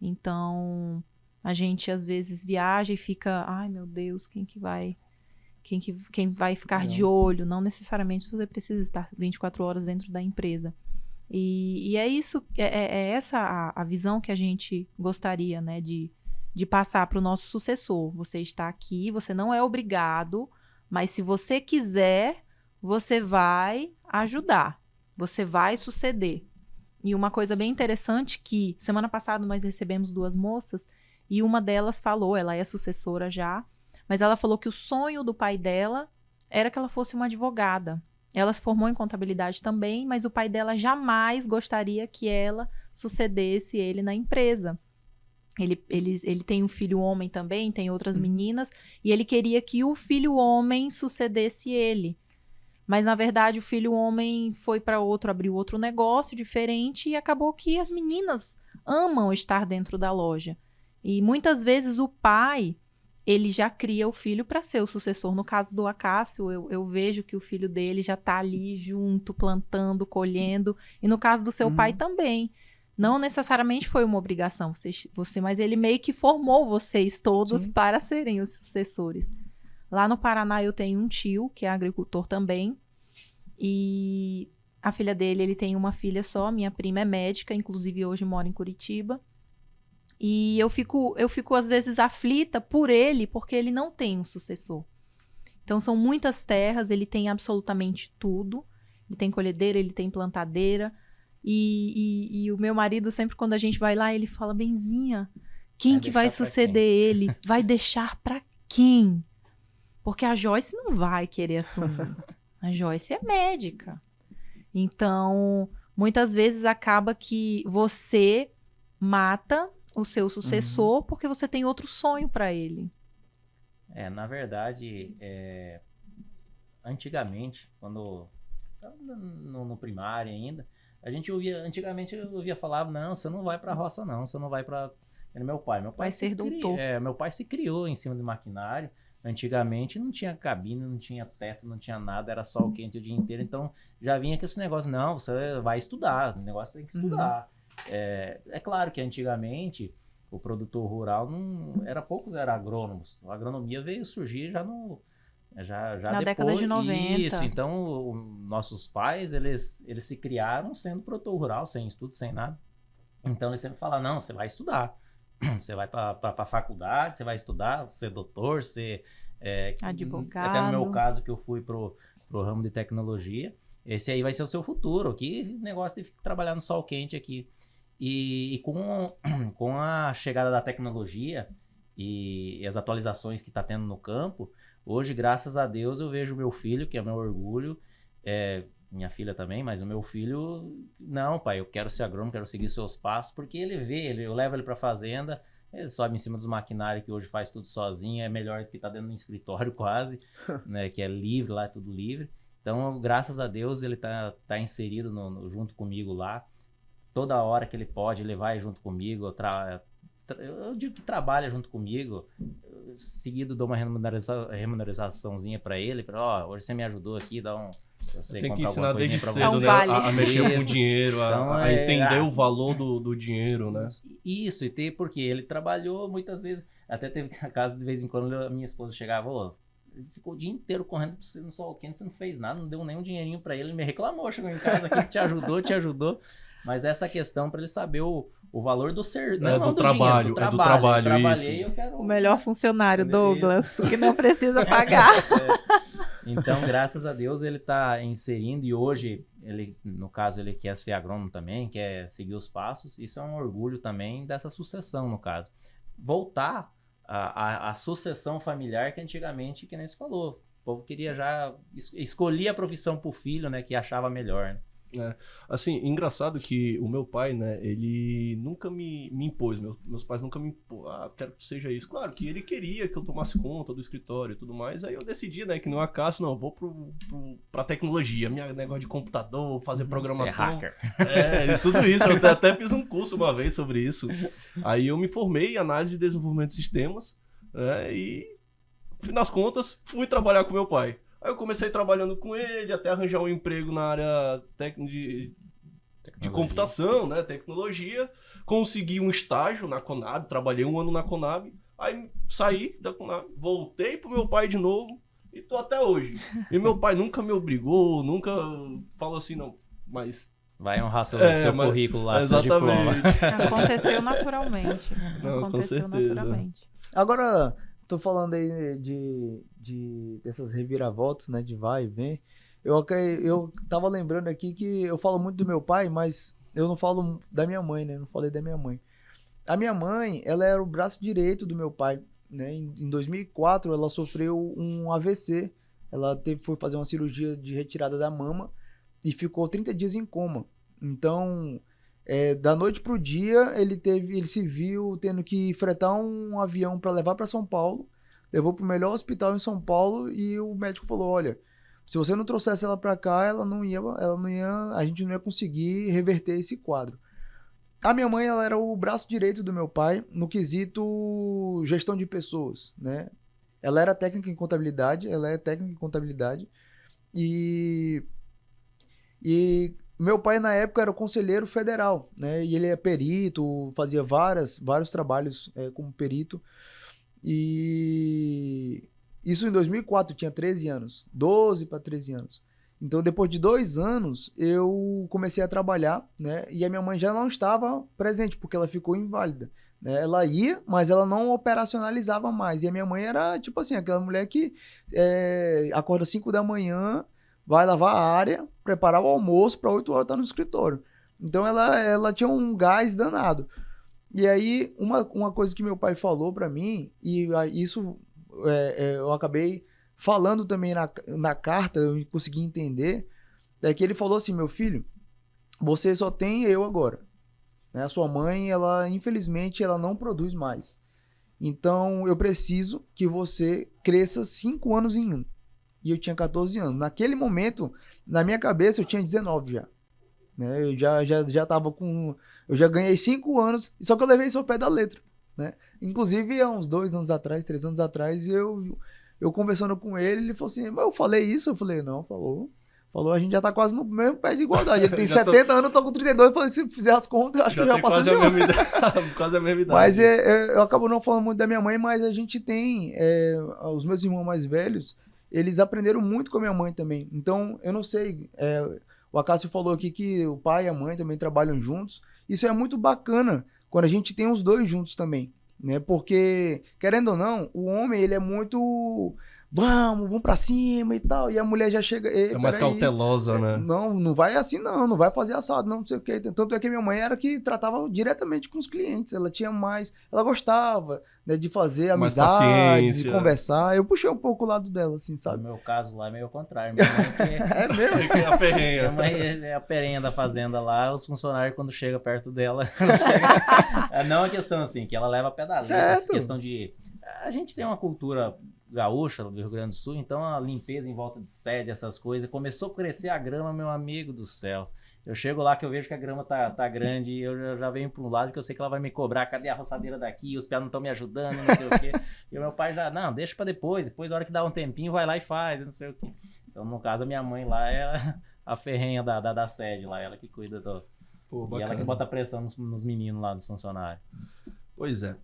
Então, a gente às vezes viaja e fica, ai meu Deus, quem vai ficar de olho? Não necessariamente você precisa estar 24 horas dentro da empresa. E é isso, é essa a visão que a gente gostaria, né, de passar para o nosso sucessor. Você está aqui, você não é obrigado, mas se você quiser, você vai ajudar, você vai suceder. E uma coisa bem interessante que semana passada nós recebemos 2 moças e uma delas falou, ela é sucessora já, mas ela falou que o sonho do pai dela era que ela fosse uma advogada. Ela se formou em contabilidade também, mas o pai dela jamais gostaria que ela sucedesse ele na empresa. Ele tem um filho homem também, tem outras meninas, e ele queria que o filho homem sucedesse ele. Mas, na verdade, o filho homem foi para abriu outro negócio diferente e acabou que as meninas amam estar dentro da loja. E muitas vezes o pai, ele já cria o filho para ser o sucessor. No caso do Acácio, eu vejo que o filho dele já está ali junto, plantando, colhendo. E no caso do seu pai também. Não necessariamente foi uma obrigação, mas ele meio que formou vocês todos para serem os sucessores. Lá no Paraná eu tenho um tio, que é agricultor também, e a filha dele, ele tem uma filha só, minha prima é médica, inclusive hoje mora em Curitiba, e eu fico às vezes aflita por ele, porque ele não tem um sucessor. Então são muitas terras, ele tem absolutamente tudo, ele tem colhedeira, ele tem plantadeira, e o meu marido sempre quando a gente vai lá, ele fala, Benzinha, quem que vai suceder ele? Vai deixar pra quem? Porque a Joyce não vai querer assumir. A Joyce é médica. Então, muitas vezes acaba que você mata o seu sucessor porque você tem outro sonho para ele. Na verdade, antigamente, quando no primário ainda, antigamente eu ouvia falar, não, você não vai pra roça não, você não vai pra... Era meu pai. Vai ser doutor. Meu pai se criou em cima de maquinário. Antigamente não tinha cabine, não tinha teto, não tinha nada, era sol quente o dia inteiro. Então já vinha com esse negócio, não, você vai estudar, o negócio tem que estudar. É claro que antigamente o produtor rural poucos eram agrônomos. A agronomia veio surgir já na depois, década de 90. Isso, então nossos pais, eles se criaram sendo produtor rural, sem estudo, sem nada. Então eles sempre falavam, não, você vai estudar. Você vai para a faculdade, você vai estudar, ser doutor, ser advogado. Até no meu caso, que eu fui pro ramo de tecnologia, esse aí vai ser o seu futuro. Que negócio de trabalhar no sol quente aqui. E com a chegada da tecnologia e as atualizações que está tendo no campo, hoje, graças a Deus, eu vejo o meu filho, que é o meu orgulho, minha filha também, mas o meu filho, não, pai, eu quero ser agrônomo, quero seguir seus passos, porque ele eu levo ele pra fazenda, ele sobe em cima dos maquinários que hoje faz tudo sozinho, é melhor do que tá dentro do escritório quase, né, que é livre lá, é tudo livre. Então, graças a Deus, ele tá inserido junto comigo lá, toda hora que ele pode, ele vai junto comigo, eu digo que trabalha junto comigo, seguido dou uma remuneraçãozinha pra ele, hoje você me ajudou aqui, Tem que ensinar desde cedo, né? A mexer com dinheiro, a entender o valor do dinheiro, né? Isso, porque ele trabalhou muitas vezes, até teve caso de vez em quando a minha esposa chegava, ele ficou o dia inteiro correndo no sol quente, você não fez nada, não deu nenhum dinheirinho pra ele me reclamou, chegou em casa aqui, te ajudou, mas essa questão pra ele saber o valor do ser, não do trabalho, dinheiro, do trabalho, eu trabalhei, isso. eu quero... O melhor funcionário, Douglas, que não precisa pagar. Então, graças a Deus, ele está inserindo e hoje, no caso, ele quer ser agrônomo também, quer seguir os passos. Isso é um orgulho também dessa sucessão, no caso. Voltar à sucessão familiar que antigamente, que nem se falou, o povo queria já escolher a profissão para o filho, né, que achava melhor, né? Assim, engraçado que o meu pai, né, ele nunca me impôs, meus pais nunca me impôs, quero que seja isso. Claro que ele queria que eu tomasse conta do escritório e tudo mais, aí eu decidi, né, que no acaso, não, vou pra tecnologia, minha negócio de computador, fazer programação. Ser hacker. E tudo isso, eu até fiz um curso uma vez sobre isso. Aí eu me formei em análise de desenvolvimento de sistemas, e, no fim das contas, fui trabalhar com meu pai. Aí eu comecei trabalhando com ele, até arranjar um emprego na área de computação, né, tecnologia. Consegui um estágio na Conab, trabalhei 1 ano na Conab. Aí saí da Conab, voltei pro meu pai de novo e tô até hoje. E meu pai nunca me obrigou, nunca falou assim, não, mas... Vai honrar seu currículo lá, seu diploma. Aconteceu naturalmente. Não, Aconteceu com certeza. naturalmente. Agora, tô falando aí dessas reviravoltas, né, de vai e vem. Eu tava lembrando aqui que eu falo muito do meu pai, mas eu não falo da minha mãe, né? Não falei da minha mãe. A minha mãe, ela era o braço direito do meu pai, né? Em 2004, ela sofreu um AVC. Ela foi fazer uma cirurgia de retirada da mama e ficou 30 dias em coma. Então, da noite pro dia, ele se viu tendo que fretar um avião para levar para São Paulo. Levou pro melhor hospital em São Paulo e o médico falou, olha, se você não trouxesse ela para cá, a gente não ia conseguir reverter esse quadro. A minha mãe, ela era o braço direito do meu pai no quesito gestão de pessoas, né? Ela era técnica em contabilidade, e meu pai na época era conselheiro federal, né? E ele é perito, fazia vários trabalhos como perito. E isso em 2004, eu tinha 13 anos, 12 para 13 anos. Então, depois de 2 anos, eu comecei a trabalhar, né? E a minha mãe já não estava presente, porque ela ficou inválida, né? Ela ia, mas ela não operacionalizava mais. E a minha mãe era, tipo assim, aquela mulher que acorda 5 da manhã, vai lavar a área, preparar o almoço, para 8 horas estar no escritório. Então, ela tinha um gás danado. E aí, uma coisa que meu pai falou para mim, e isso eu acabei falando também na carta, eu consegui entender, é que ele falou assim, meu filho, você só tem eu agora. Né? A sua mãe, infelizmente, ela não produz mais. Então, eu preciso que você cresça 5 anos em um. E eu tinha 14 anos. Naquele momento, na minha cabeça, eu tinha 19 já. Né? Eu já tava com... Eu já ganhei 5 anos, só que eu levei isso ao pé da letra. Né? Inclusive, há uns 2 anos atrás, 3 anos atrás, eu conversando com ele falou assim, mas eu falei isso? Eu falei, não, falou, a gente já tá quase no mesmo pé de igualdade. Ele tem 70 anos, eu tô com 32, eu falei, se fizer as contas, eu acho que eu já passo esse ano. Quase a mesma idade. Mas eu acabo não falando muito da minha mãe, mas a gente tem, os meus irmãos mais velhos, eles aprenderam muito com a minha mãe também. Então, eu não sei, o Acácio falou aqui que o pai e a mãe também trabalham juntos. Isso é muito bacana, quando a gente tem os dois juntos também. Né? Porque, querendo ou não, o homem, ele é muito... Vamos pra cima e tal. E a mulher já chega... É mais cautelosa, né? Não vai assim não vai fazer assado, não sei o quê. Tanto é que minha mãe era que tratava diretamente com os clientes. Ela tinha mais... Ela gostava, né, de fazer amizades e conversar. Eu puxei um pouco o lado dela, assim, sabe? No meu caso lá é meio ao contrário. Minha mãe É mesmo? Que é a ferrenha. Minha mãe é a perenha da fazenda lá. Os funcionários, quando chegam perto dela... Não é questão assim, que ela leva a pé da letra. Essa questão de... A gente tem uma cultura... gaúcha do Rio Grande do Sul, então a limpeza em volta de sede, essas coisas, começou a crescer a grama, meu amigo do céu. Eu chego lá que eu vejo que a grama tá grande e eu já venho para um lado que eu sei que ela vai me cobrar, cadê a roçadeira daqui, os pés não estão me ajudando, não sei o quê. E o meu pai já, não, deixa para depois a hora que dá um tempinho vai lá e faz, não sei o quê. Então, no caso, a minha mãe lá é a ferrenha da sede lá, ela que cuida do... Pô, e ela que bota pressão nos meninos lá, nos funcionários. Pois é.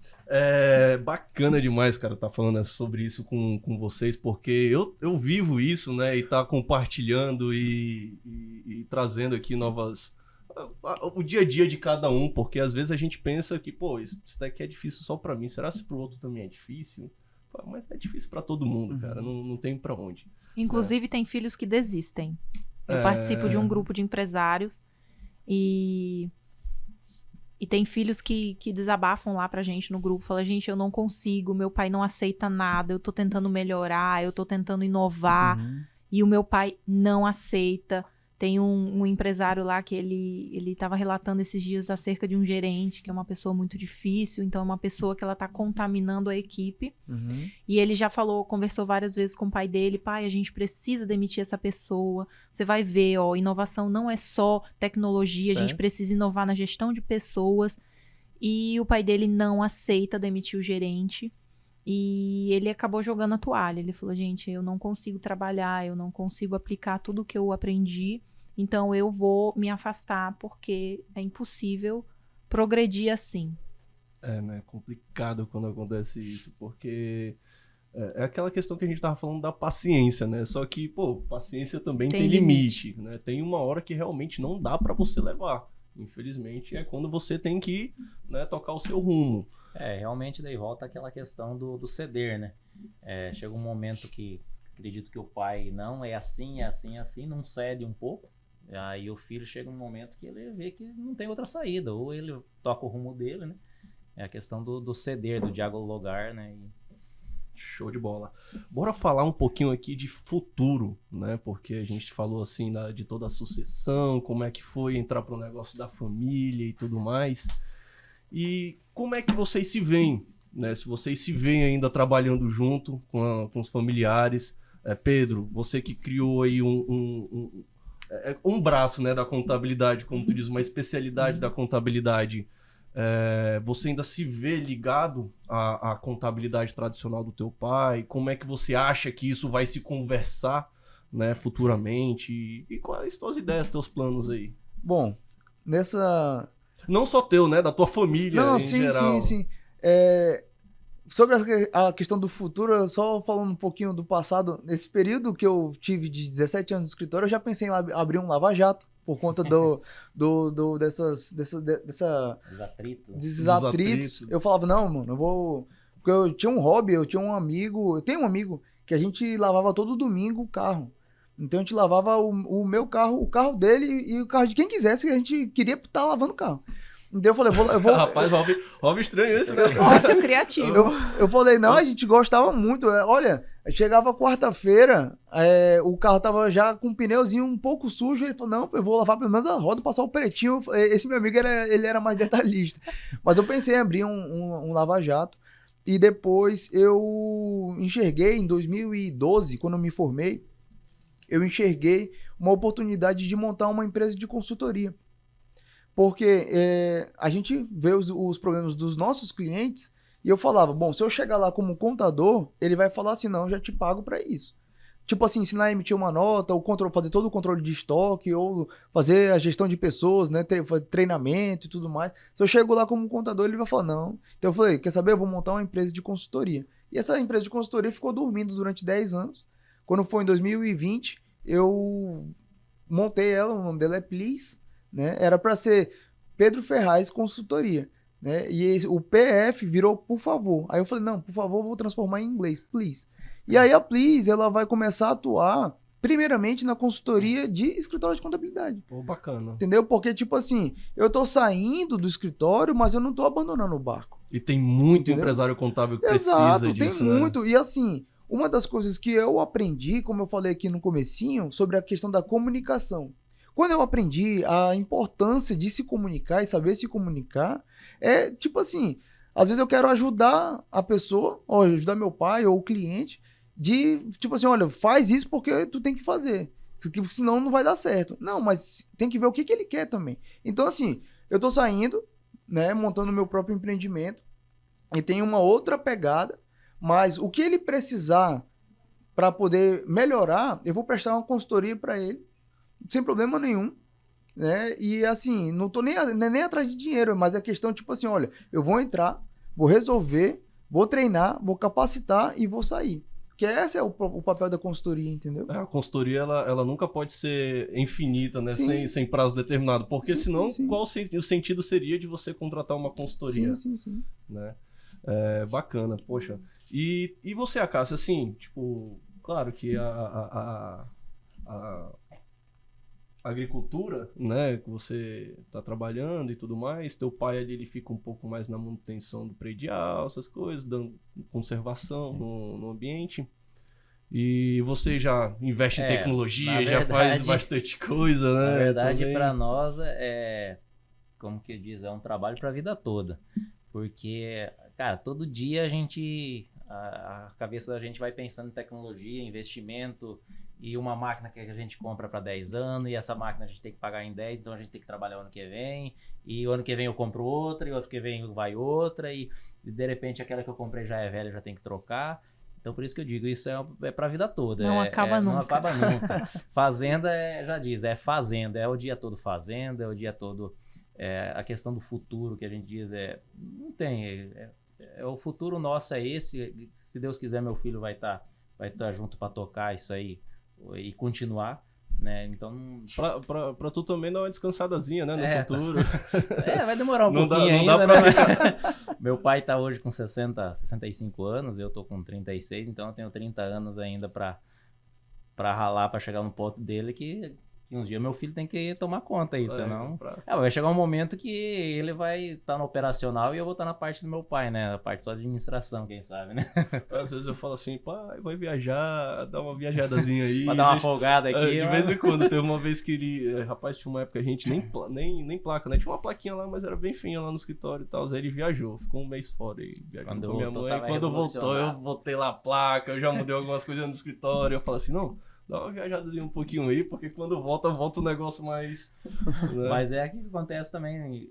Bacana demais, cara, estar falando sobre isso com vocês, porque eu vivo isso, né, e tá compartilhando e trazendo aqui o dia a dia de cada um, porque às vezes a gente pensa que, pô, isso daqui é difícil só pra mim, será que pro outro também é difícil? Mas é difícil pra todo mundo, cara, não tem pra onde. Inclusive tem filhos que desistem. Eu participo de um grupo de empresários e tem filhos que desabafam lá pra gente no grupo, falam, gente, eu não consigo, meu pai não aceita nada, eu tô tentando melhorar, eu tô tentando inovar, e o meu pai não aceita. Tem um empresário lá que ele tava relatando esses dias acerca de um gerente, que é uma pessoa muito difícil, então é uma pessoa que ela tá contaminando a equipe. E ele já conversou várias vezes com o pai dele, pai, a gente precisa demitir essa pessoa. Você vai ver, ó, inovação não é só tecnologia, a gente precisa inovar na gestão de pessoas. E o pai dele não aceita demitir o gerente. E ele acabou jogando a toalha. Ele falou, gente, eu não consigo trabalhar, eu não consigo aplicar tudo que eu aprendi, então eu vou me afastar porque é impossível progredir assim. Né? Complicado quando acontece isso, porque é aquela questão que a gente tava falando da paciência, né? Só que, pô, paciência também tem limite, né? Tem uma hora que realmente não dá pra você levar. Infelizmente, é quando você tem que, né, tocar o seu rumo. Realmente daí volta aquela questão do ceder, né? Chega um momento que acredito que o pai não é assim, não cede um pouco. Aí o filho chega um momento que ele vê que não tem outra saída, ou ele toca o rumo dele, né? É a questão do ceder, do dialogar, né? Show de bola. Bora falar um pouquinho aqui de futuro, né? Porque a gente falou assim de toda a sucessão, como é que foi entrar pro negócio da família e tudo mais. E como é que vocês se veem, né? Se vocês se veem ainda trabalhando junto com os familiares. Pedro, você que criou aí um braço, né, da contabilidade, como tu diz, uma especialidade da contabilidade. Você ainda se vê ligado à contabilidade tradicional do teu pai? Como é que você acha que isso vai se conversar, né, futuramente? E quais tuas ideias, teus planos aí? Bom, nessa... Não só teu, né? Da tua família Não, em sim, geral. sim. Sobre a questão do futuro, só falando um pouquinho do passado, nesse período que eu tive de 17 anos no escritório, eu já pensei em abrir um lava-jato, por conta desses atritos. Eu falava, não, mano, eu vou... Porque eu tinha um hobby, eu tenho um amigo que a gente lavava todo domingo o carro. Então a gente lavava o meu carro, o carro dele e o carro de quem quisesse, que a gente queria estar lavando o carro. Então eu falei, eu vou... Rapaz, hobby estranho esse, né? Nossa, criativo. Eu falei, não, a gente gostava muito. Olha, chegava quarta-feira, o carro tava já com um pneuzinho um pouco sujo. Ele falou, não, eu vou lavar pelo menos a roda, passar o pretinho. Esse meu amigo, ele era mais detalhista. Mas eu pensei em abrir um lava-jato. E depois eu enxerguei, em 2012, quando eu me formei, eu enxerguei uma oportunidade de montar uma empresa de consultoria. Porque a gente vê os problemas dos nossos clientes e eu falava, bom, se eu chegar lá como contador, ele vai falar assim, não, eu já te pago para isso. Tipo assim, ensinar a emitir uma nota, ou fazer todo o controle de estoque, ou fazer a gestão de pessoas, né, treinamento e tudo mais. Se eu chego lá como contador, ele vai falar, não. Então eu falei, quer saber, eu vou montar uma empresa de consultoria. E essa empresa de consultoria ficou dormindo durante 10 anos. Quando foi em 2020, eu montei ela, o nome dela é Please, né? Era para ser Pedro Ferraz Consultoria, né? E o PF virou por favor. Aí eu falei, não, por favor, eu vou transformar em inglês, please. E aí a Please, ela vai começar a atuar primeiramente na consultoria de escritório de contabilidade. Pô, bacana. Entendeu? Porque, tipo assim, eu tô saindo do escritório, mas eu não tô abandonando o barco. E tem muito Entendeu? Empresário contábil que Exato, precisa disso, tem né? muito. E assim, uma das coisas que eu aprendi, como eu falei aqui no comecinho, sobre a questão da comunicação. Quando eu aprendi a importância de se comunicar e saber se comunicar, tipo assim, às vezes eu quero ajudar a pessoa, ou ajudar meu pai ou o cliente, tipo assim, olha, faz isso porque tu tem que fazer, porque senão não vai dar certo. Não, mas tem que ver o que ele quer também. Então assim, eu tô saindo, né, montando meu próprio empreendimento e tem uma outra pegada, mas o que ele precisar para poder melhorar, eu vou prestar uma consultoria para ele, sem problema nenhum, né? E assim, não tô nem atrás de dinheiro, mas é questão tipo assim, olha, eu vou entrar, vou resolver, vou treinar, vou capacitar e vou sair. Que esse é o papel da consultoria, entendeu? A consultoria, ela nunca pode ser infinita, né? Sem prazo determinado. Porque senão, qual o sentido seria de você contratar uma consultoria? Sim. Né? Bacana, poxa. E você, Acácio, assim, tipo, claro que a agricultura, né, que você está trabalhando e tudo mais, teu pai ali, ele fica um pouco mais na manutenção do predial, essas coisas, dando conservação no ambiente. E você já investe em tecnologia, já faz bastante coisa, né? Na verdade, para nós, como que diz, é um trabalho para a vida toda. Porque, cara, todo dia a cabeça da gente vai pensando em tecnologia, investimento, e uma máquina que a gente compra para 10 anos, e essa máquina a gente tem que pagar em 10, então a gente tem que trabalhar o ano que vem, e o ano que vem eu compro outra, e o ano que vem vai outra, e de repente aquela que eu comprei já é velha, já tem que trocar. Então por isso que eu digo, isso é para a vida toda. Não acaba nunca. Não acaba nunca. Fazenda, já diz, é fazenda, é o dia todo fazenda, é o dia todo... a questão do futuro que a gente diz, não tem... o futuro nosso é esse, se Deus quiser meu filho vai estar junto para tocar isso aí e continuar, né? Então pra tu também dar uma descansadazinha, né, no futuro. Vai demorar um não pouquinho dá ainda, pra né? ficar... Meu pai tá hoje com 65 anos, eu tô com 36, então eu tenho 30 anos ainda pra ralar, pra chegar no ponto dele que uns dias meu filho tem que tomar conta aí, senão... vai chegar um momento que ele vai estar no operacional e eu vou estar na parte do meu pai, né? A parte só de administração, quem sabe, né? Às vezes eu falo assim, pai, vai viajar, dá uma viajadazinha aí. Pra dar uma folgada aqui. De vez em quando, teve uma vez que ele... Rapaz, tinha uma época que a gente nem placa, né? Tinha uma plaquinha lá, mas era bem fininha lá no escritório e tal. Aí ele viajou, ficou um mês fora aí, viajando com a minha mãe. Quando voltou, eu botei lá a placa, eu já mudei algumas coisas no escritório. Eu falo assim, não... Dá uma viajadazinha um pouquinho aí, porque quando volta o negócio mais... Né? Mas é aqui que acontece também.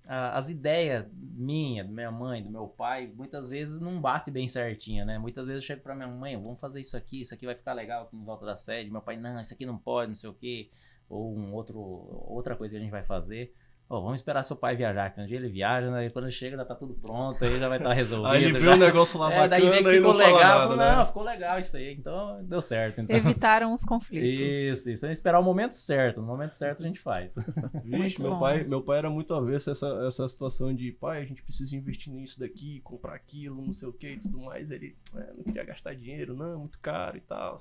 As ideias minha, da minha mãe, do meu pai, muitas vezes não bate bem certinha, né? Muitas vezes eu chego pra minha mãe, vamos fazer isso aqui vai ficar legal aqui em volta da sede. Meu pai, não, isso aqui não pode, não sei o quê. Ou outra coisa que a gente vai fazer. Vamos esperar seu pai viajar, que um dia ele viaja, né? E quando ele chega já tá tudo pronto, aí já vai estar resolvido. Aí ele vê o negócio lá bacana daí vê que e ficou não legal, fala nada, falou, né? não, ficou legal isso aí, então deu certo. Então. Evitaram os conflitos. Isso, esperar o momento certo, no momento certo a gente faz. Vixe, meu pai era muito avesso a essa situação de, pai, a gente precisa investir nisso daqui, comprar aquilo, não sei o que e tudo mais. Ele não queria gastar dinheiro, não, muito caro e tal.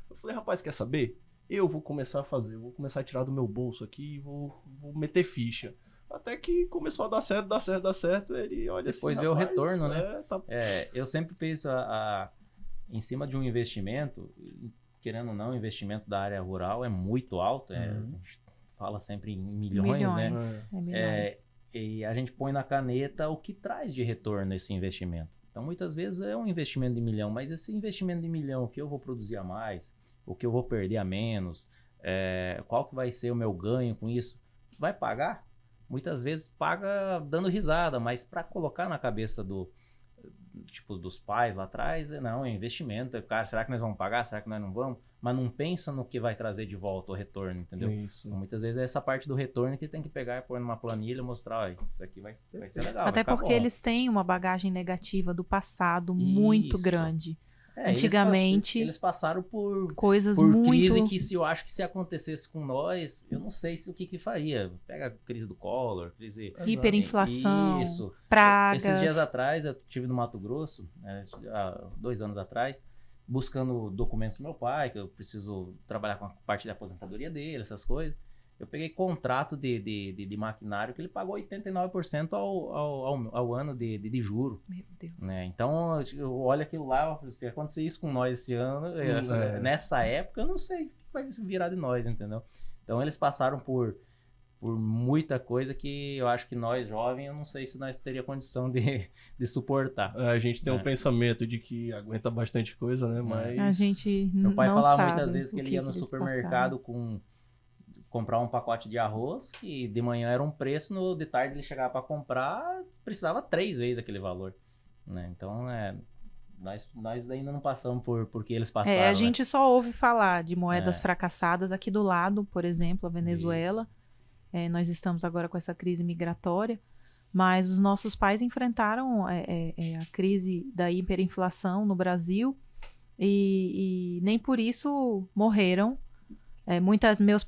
Eu falei, rapaz, quer saber? Eu vou começar a fazer, vou começar a tirar do meu bolso aqui e vou meter ficha. Até que começou a dar certo, ele olha depois assim, vê o retorno, né? Tá... eu sempre penso em cima de um investimento, querendo ou não, o investimento da área rural é muito alto, a gente fala sempre em milhões, né? Milhões. E a gente põe na caneta o que traz de retorno esse investimento. Então, muitas vezes é um investimento de $1 milhão, mas esse investimento de $1 milhão, o que eu vou produzir a mais, o que eu vou perder a menos, qual que vai ser o meu ganho com isso, vai pagar? Muitas vezes paga dando risada, mas para colocar na cabeça dos pais lá atrás, não, é investimento. Cara, será que nós vamos pagar? Será que nós não vamos? Mas não pensa no que vai trazer de volta o retorno, entendeu? Isso. Então, muitas vezes é essa parte do retorno que tem que pegar e pôr numa planilha e mostrar, isso aqui vai ser legal. Até porque bom. Eles têm uma bagagem negativa do passado muito grande. Antigamente eles passaram por coisas por muito... crise que eu acho que se acontecesse com nós, eu não sei o que faria. Pega a crise do Collor, crise... Hiperinflação, Isso. pragas... Esses dias atrás, eu estive no Mato Grosso, há 2 anos atrás, buscando documentos do meu pai, que eu preciso trabalhar com a parte da aposentadoria dele, essas coisas. Eu peguei contrato de maquinário que ele pagou 89% ao ano de juro. Meu Deus. Né? Então, eu olho aquilo lá, se acontecer isso com nós esse ano, nessa época, eu não sei o que vai virar de nós, entendeu? Então, eles passaram por muita coisa que eu acho que nós, jovens, eu não sei se nós teríamos condição de suportar. A gente tem um pensamento de que aguenta bastante coisa, né? Mas... A gente não Meu pai falava sabe muitas vezes que ele ia no supermercado comprar um pacote de arroz, que de manhã era um preço, de tarde ele chegava para comprar, precisava 3 vezes aquele valor. Né? Então, nós ainda não passamos por que eles passaram. A gente só ouve falar de moedas fracassadas aqui do lado, por exemplo, a Venezuela. Nós estamos agora com essa crise migratória, mas os nossos pais enfrentaram a crise da hiperinflação no Brasil e nem por isso morreram.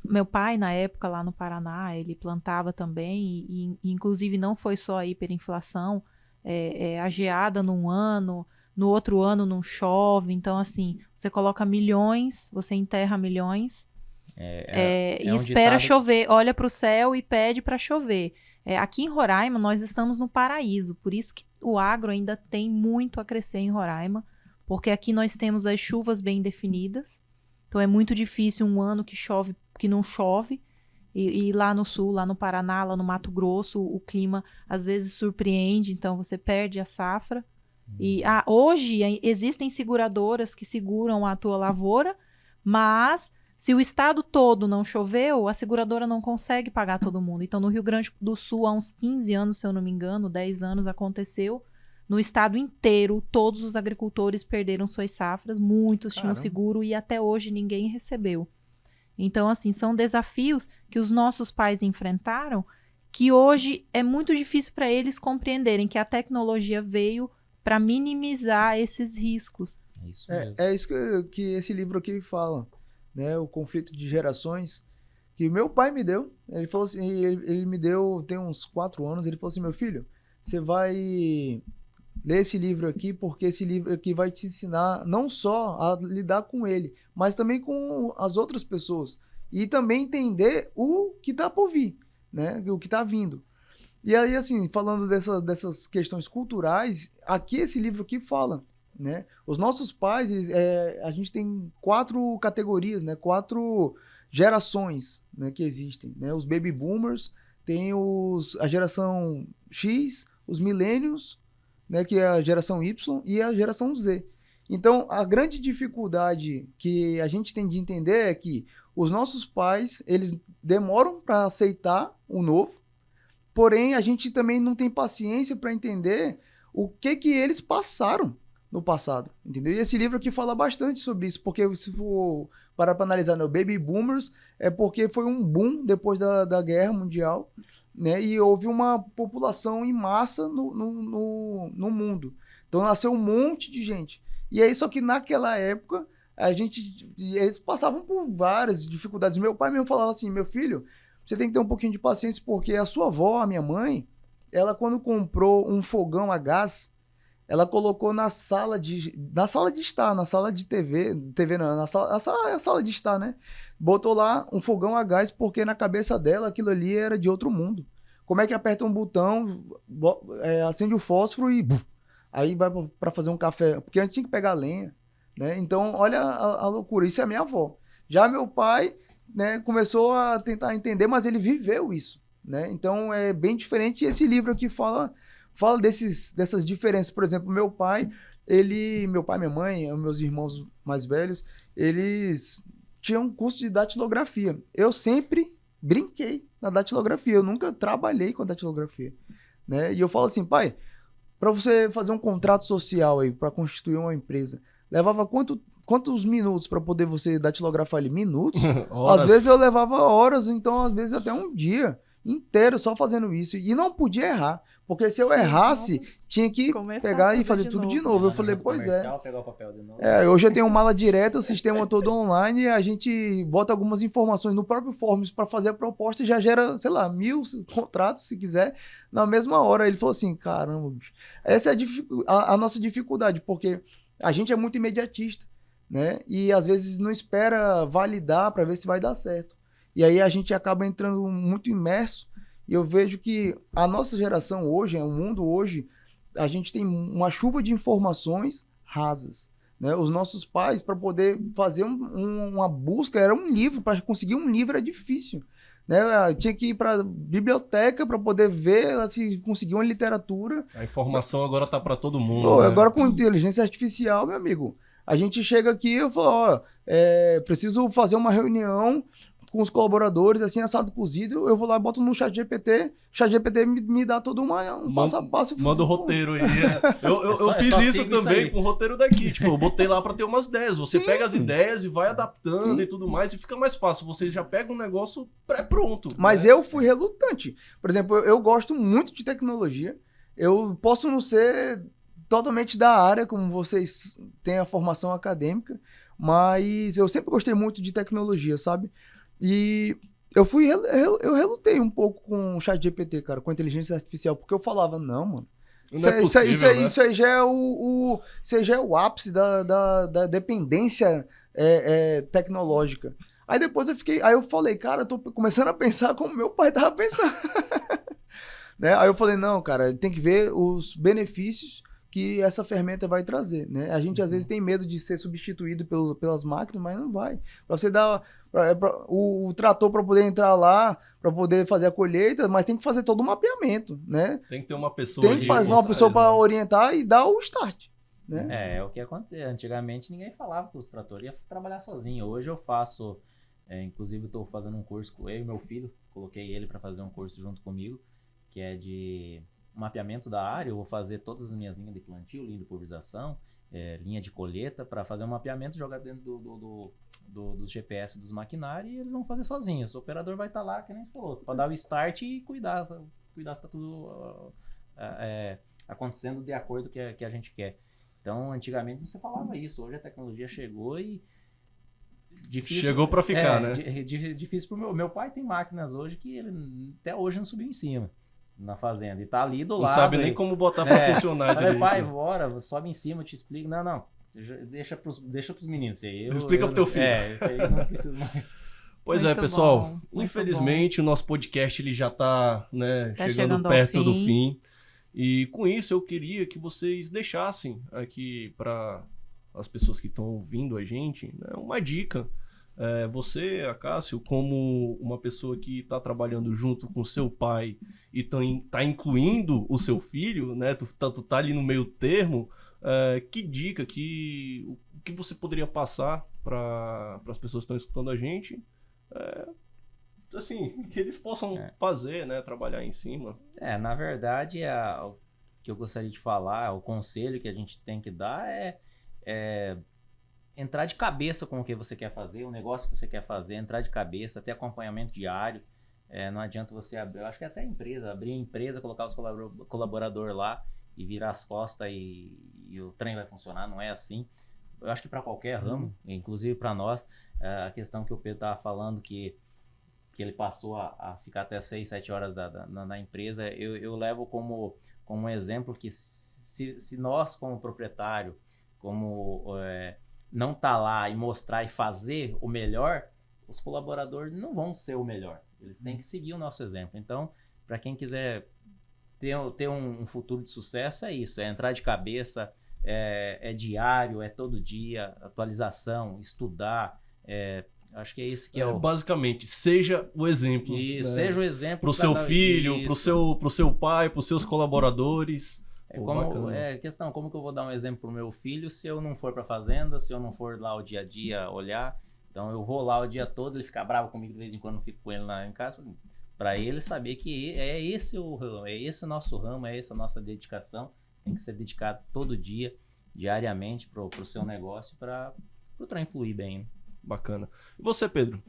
Meu pai, na época, lá no Paraná, ele plantava também, e inclusive não foi só a hiperinflação, a geada num ano, no outro ano não chove, então assim, você coloca milhões, você enterra milhões, e espera chover, olha para o céu e pede para chover. Aqui em Roraima, nós estamos no paraíso, por isso que o agro ainda tem muito a crescer em Roraima, porque aqui nós temos as chuvas bem definidas. Então é muito difícil um ano que não chove, e lá no sul, lá no Paraná, lá no Mato Grosso, o clima às vezes surpreende, então você perde a safra. E hoje existem seguradoras que seguram a tua lavoura, mas se o estado todo não choveu, a seguradora não consegue pagar todo mundo. Então, no Rio Grande do Sul, há uns 15 anos, se eu não me engano, 10 anos, aconteceu. No estado inteiro, todos os agricultores perderam suas safras, muitos tinham seguro e até hoje ninguém recebeu. Então, assim, são desafios que os nossos pais enfrentaram, que hoje é muito difícil para eles compreenderem que a tecnologia veio para minimizar esses riscos. É isso mesmo. É isso que esse livro aqui fala, né? O conflito de gerações, que meu pai me deu. Ele falou assim, ele me deu, tem uns 4 anos, ele falou assim, meu filho, você vai ler esse livro aqui, porque esse livro aqui vai te ensinar não só a lidar com ele, mas também com as outras pessoas. E também entender o que está por vir, né? O que está vindo. E aí, assim, falando dessas questões culturais, aqui esse livro aqui fala, né? Os nossos pais, a gente tem 4 categorias, né? 4 gerações, né, que existem, né? Os baby boomers, tem a geração X, os millennials, né, que é a geração Y, e a geração Z. Então, a grande dificuldade que a gente tem de entender é que os nossos pais, eles demoram para aceitar o novo, porém, a gente também não tem paciência para entender o que eles passaram no passado, entendeu? E esse livro aqui fala bastante sobre isso, porque se for parar para analisar, né, o Baby Boomers é porque foi um boom depois da Guerra Mundial, né? E houve uma população em massa no mundo. Então nasceu um monte de gente. E aí, só que naquela época, eles passavam por várias dificuldades. Meu pai mesmo falava assim, meu filho, você tem que ter um pouquinho de paciência, porque a sua avó, a minha mãe, ela quando comprou um fogão a gás, ela colocou na sala de estar, na sala de TV não, a sala de estar, né? Botou lá um fogão a gás, porque na cabeça dela aquilo ali era de outro mundo. Como é que aperta um botão, acende o fósforo e aí vai para fazer um café? Porque antes tinha que pegar lenha, né? Então, olha a loucura. Isso é minha avó. Já meu pai, né, começou a tentar entender, mas ele viveu isso, né? Então, é bem diferente. E esse livro aqui fala dessas diferenças. Por exemplo, meu pai, minha mãe, meus irmãos mais velhos, eles tinham um curso de datilografia. Eu sempre brinquei na datilografia, eu nunca trabalhei com a datilografia, né? E eu falo assim, pai, para você fazer um contrato social aí, para constituir uma empresa, levava quantos minutos para poder você datilografar ali? Minutos? Às vezes eu levava horas, então às vezes até um dia inteiro só fazendo isso. E não podia errar, porque se eu errasse, tinha que pegar e fazer tudo de novo. Eu falei, pois é. Pegar o papel de novo. Hoje eu tenho mala direta, o sistema todo online, a gente bota algumas informações no próprio Forms para fazer a proposta e já gera, sei lá, 1000 contratos, se quiser, na mesma hora. Ele falou assim, caramba, bicho. Essa é a nossa dificuldade, porque a gente é muito imediatista, né? E às vezes não espera validar para ver se vai dar certo. E aí a gente acaba entrando muito imerso. E eu vejo que a nossa geração hoje, o mundo hoje, a gente tem uma chuva de informações rasas, né? Os nossos pais, para poder fazer uma busca, era um livro. Para conseguir um livro é difícil, né? Tinha que ir para a biblioteca para poder ver se conseguir uma literatura. A informação agora tá para todo mundo. Pô, né? Agora com inteligência artificial, meu amigo, a gente chega aqui e fala, preciso fazer uma reunião com os colaboradores, assim, assado cozido, eu vou lá, boto no ChatGPT, me dá todo um passo a passo. Manda o roteiro aí. Eu fiz isso também com o roteiro daqui, tipo, eu botei lá pra ter umas ideias, você pega as ideias e vai adaptando e tudo mais, e fica mais fácil, você já pega um negócio pré-pronto. Mas né? eu fui relutante. Por exemplo, eu gosto muito de tecnologia, eu posso não ser totalmente da área, como vocês têm a formação acadêmica, mas eu sempre gostei muito de tecnologia, sabe? E eu relutei um pouco com o ChatGPT, cara, com a inteligência artificial, porque eu falava, não, mano, isso aí já é o ápice da dependência tecnológica. Aí depois eu falei, cara, eu tô começando a pensar como meu pai tava pensando. Né? Aí eu falei, não, cara, tem que ver os benefícios que essa ferramenta vai trazer, né? A gente às vezes tem medo de ser substituído pelas máquinas, mas não vai. Para você dar o trator para poder entrar lá, para poder fazer a colheita, mas tem que fazer todo o mapeamento, né? Tem que ter uma pessoa. Tem que fazer uma pessoa para orientar e dar o start, né? É o que acontece. Antigamente ninguém falava que os tratores iam trabalhar sozinho. Hoje eu faço, inclusive estou fazendo um curso com eu e meu filho, coloquei ele para fazer um curso junto comigo, que é de mapeamento da área. Eu vou fazer todas as minhas linhas de plantio, linha de pulverização, linha de colheita, para fazer um mapeamento, jogar dentro dos GPS dos maquinários, e eles vão fazer sozinhos. O operador vai estar lá, que nem você falou, para dar o start e cuidar se está tudo acontecendo de acordo com o que a gente quer. Então, antigamente não se falava isso. Hoje a tecnologia chegou e difícil. Chegou para ficar, né? Difícil pro meu pai. Tem máquinas hoje que ele até hoje não subiu em cima na fazenda e tá ali do lado. Não sabe nem como botar para funcionar direito. Pai, bora, sobe em cima, eu te explico. Não, deixa pros meninos isso aí. Explica pro teu filho. Isso aí não precisa mais. Pois muito pessoal, bom, infelizmente o nosso podcast ele já tá, né, Tá chegando perto do fim. E com isso eu queria que vocês deixassem aqui para as pessoas que estão ouvindo a gente, né, uma dica. Você, Acácio, como uma pessoa que está trabalhando junto com seu pai e tá incluindo o seu filho, né? Tu tá ali no meio termo, que dica, o que você poderia passar para as pessoas que estão escutando a gente? Assim, que eles possam fazer, né? Trabalhar em cima. Na verdade, o que eu gostaria de falar, o conselho que a gente tem que dar é entrar de cabeça com o que você quer fazer, o negócio que você quer fazer, entrar de cabeça, ter acompanhamento diário. Não adianta você abrir, eu acho que até abrir a empresa, colocar os colaboradores lá e virar as costas e o trem vai funcionar, não é assim. Eu acho que para qualquer ramo, inclusive para nós, a questão que o Pedro estava falando, que ele passou a ficar até 6, 7 horas na empresa, eu levo como um exemplo que se nós, como proprietário, não tá lá e mostrar e fazer o melhor, os colaboradores não vão ser o melhor. Eles têm que seguir o nosso exemplo. Então, para quem quiser ter um futuro de sucesso, é isso. É entrar de cabeça, é diário, é todo dia, atualização, estudar. Acho que é isso que basicamente, seja o exemplo. Isso, né? Seja o exemplo. Pro seu filho, pro seu pai, pros seus colaboradores. Questão, como que eu vou dar um exemplo pro meu filho se eu não for pra fazenda, se eu não for lá o dia a dia olhar? Então eu vou lá o dia todo, ele fica bravo comigo de vez em quando, não fico com ele lá em casa, para ele saber que é esse o ramo, é esse o nosso ramo, é essa a nossa dedicação, tem que ser dedicado todo dia, diariamente pro seu negócio, para o trem fluir bem. Né? Bacana. E você, Pedro?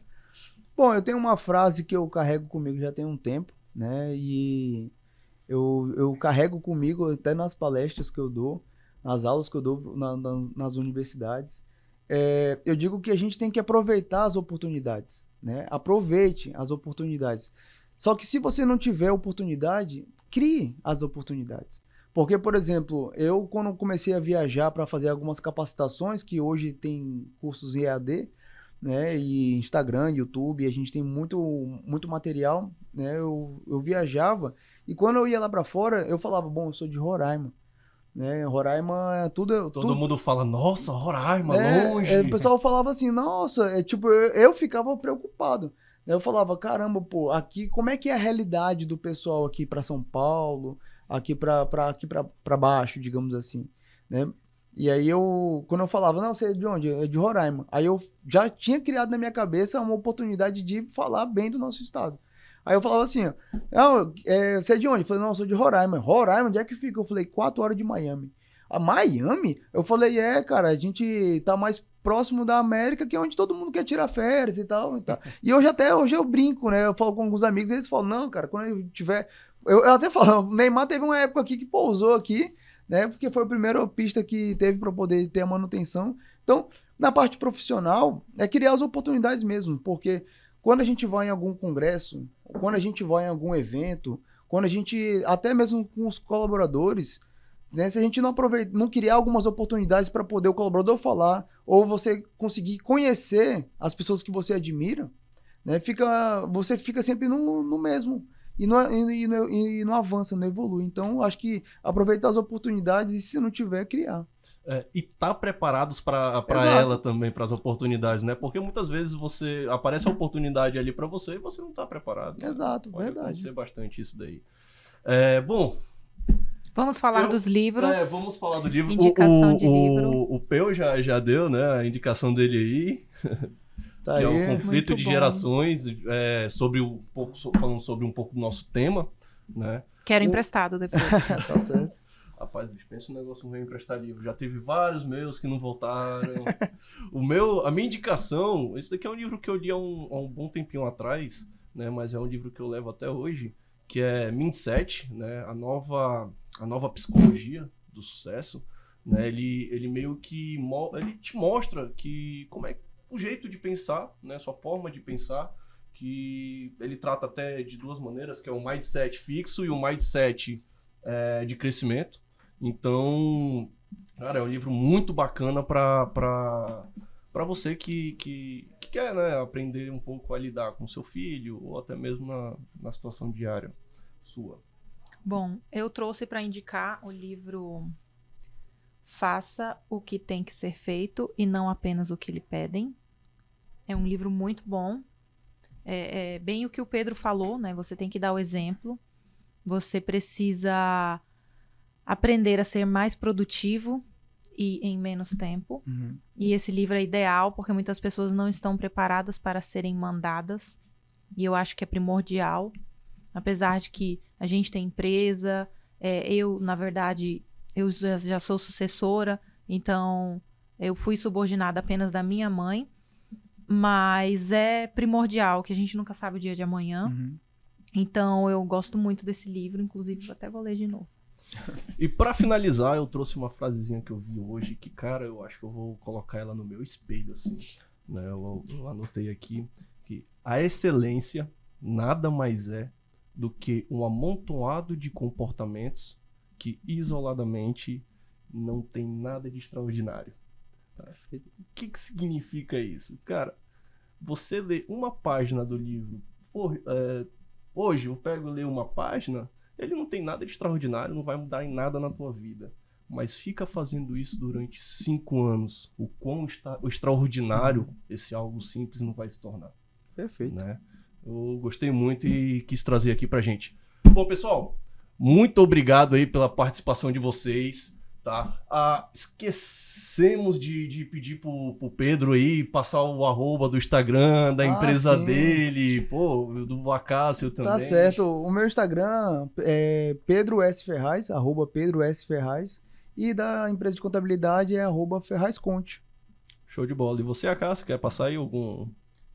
Bom, eu tenho uma frase que eu carrego comigo já tem um tempo, né, e eu carrego comigo até nas palestras que eu dou, nas aulas que eu dou nas universidades. Eu digo que a gente tem que aproveitar as oportunidades, né? Aproveite as oportunidades. Só que se você não tiver oportunidade, crie as oportunidades. Porque, por exemplo, eu quando comecei a viajar para fazer algumas capacitações, que hoje tem cursos em EAD, né, e Instagram, YouTube, a gente tem muito material, né? Eu viajava e quando eu ia lá para fora, eu falava, bom, eu sou de Roraima, né? Roraima é tudo... Todo mundo fala, nossa, Roraima, longe. O pessoal falava assim, nossa, tipo, eu ficava preocupado. Eu falava, caramba, pô, aqui, como é que é a realidade do pessoal aqui para São Paulo, aqui para baixo, digamos assim, né? E aí quando eu falava, não, você é de onde? É de Roraima. Aí eu já tinha criado na minha cabeça uma oportunidade de falar bem do nosso estado. Aí eu falava assim, você é de onde? Eu falei, não, eu sou de Roraima. Roraima, onde é que fica? Eu falei, 4 horas de Miami. A Miami? Eu falei, cara, a gente tá mais próximo da América, que é onde todo mundo quer tirar férias e tal. E hoje eu brinco, né? Eu falo com alguns amigos, eles falam, não, cara, quando eu tiver... Eu até falo, o Neymar teve uma época aqui que pousou aqui, né? Porque foi a primeira pista que teve para poder ter a manutenção. Então, na parte profissional, é criar as oportunidades mesmo, porque quando a gente vai em algum congresso, quando a gente vai em algum evento, quando a gente, até mesmo com os colaboradores, né, se a gente não criar algumas oportunidades para poder o colaborador falar, ou você conseguir conhecer as pessoas que você admira, né, você fica sempre no mesmo. e não avança, não evolui. Então, acho que aproveitar as oportunidades e, se não tiver, criar. E tá preparados para Exato. ela também, para as oportunidades, né? Porque muitas vezes aparece a oportunidade ali para você e você não tá preparado. Né? Exato, Pode verdade. acontecer bastante isso daí. Bom, Vamos falar dos livros. vamos falar do livro. Indicação de livro. O Peu já deu, né? A indicação dele aí. Tá Que é aí. o conflito Muito de bom. gerações, falando sobre um pouco do nosso tema, né? Quero emprestado depois. Tá certo. Rapaz, dispensa um negócio ruim emprestar livro. Já teve vários meus que não voltaram. A minha indicação, esse daqui é um livro que eu li há um bom tempinho atrás, né? Mas é um livro que eu levo até hoje, que é Mindset, né? A nova psicologia do sucesso, né? Ele meio que ele te mostra que como é o jeito de pensar, né? Sua forma de pensar, que ele trata até de duas maneiras, que é o mindset fixo e o mindset de crescimento. Então, cara, é um livro muito bacana para você que quer, né, aprender um pouco a lidar com seu filho ou até mesmo na situação diária sua. Bom, eu trouxe para indicar o livro Faça o que tem que ser feito e não apenas o que lhe pedem. É um livro muito bom. É bem o que o Pedro falou, né? Você tem que dar o exemplo. Você precisa aprender a ser mais produtivo e em menos tempo. Uhum. E esse livro é ideal porque muitas pessoas não estão preparadas para serem mandadas. E eu acho que é primordial. Apesar de que a gente tem empresa, eu, na verdade, eu já sou sucessora, então eu fui subordinada apenas da minha mãe, mas é primordial, que a gente nunca sabe o dia de amanhã. Uhum. Então eu gosto muito desse livro, inclusive até vou ler de novo. E para finalizar, eu trouxe uma frasezinha que eu vi hoje, que, cara, eu acho que eu vou colocar ela no meu espelho, assim, né? Eu anotei aqui que a excelência nada mais é do que um amontoado de comportamentos que isoladamente não tem nada de extraordinário. Tá? O que significa isso? Cara, você lê uma página do livro, hoje eu pego e leio uma página, ele não tem nada de extraordinário, não vai mudar em nada na tua vida. Mas fica fazendo isso durante 5 anos. O quão extraordinário esse algo simples não vai se tornar. Perfeito. Né? Eu gostei muito e quis trazer aqui pra gente. Bom, pessoal, muito obrigado aí pela participação de vocês, tá? Esquecemos de pedir pro Pedro aí passar o @ do Instagram, da empresa sim. dele, do Acácio também. Tá certo. O meu Instagram é Pedro S. Ferraz, @Pedro S. Ferraz. E da empresa de contabilidade é @FerrazConte. Show de bola. E você, Acácio, quer passar aí algum...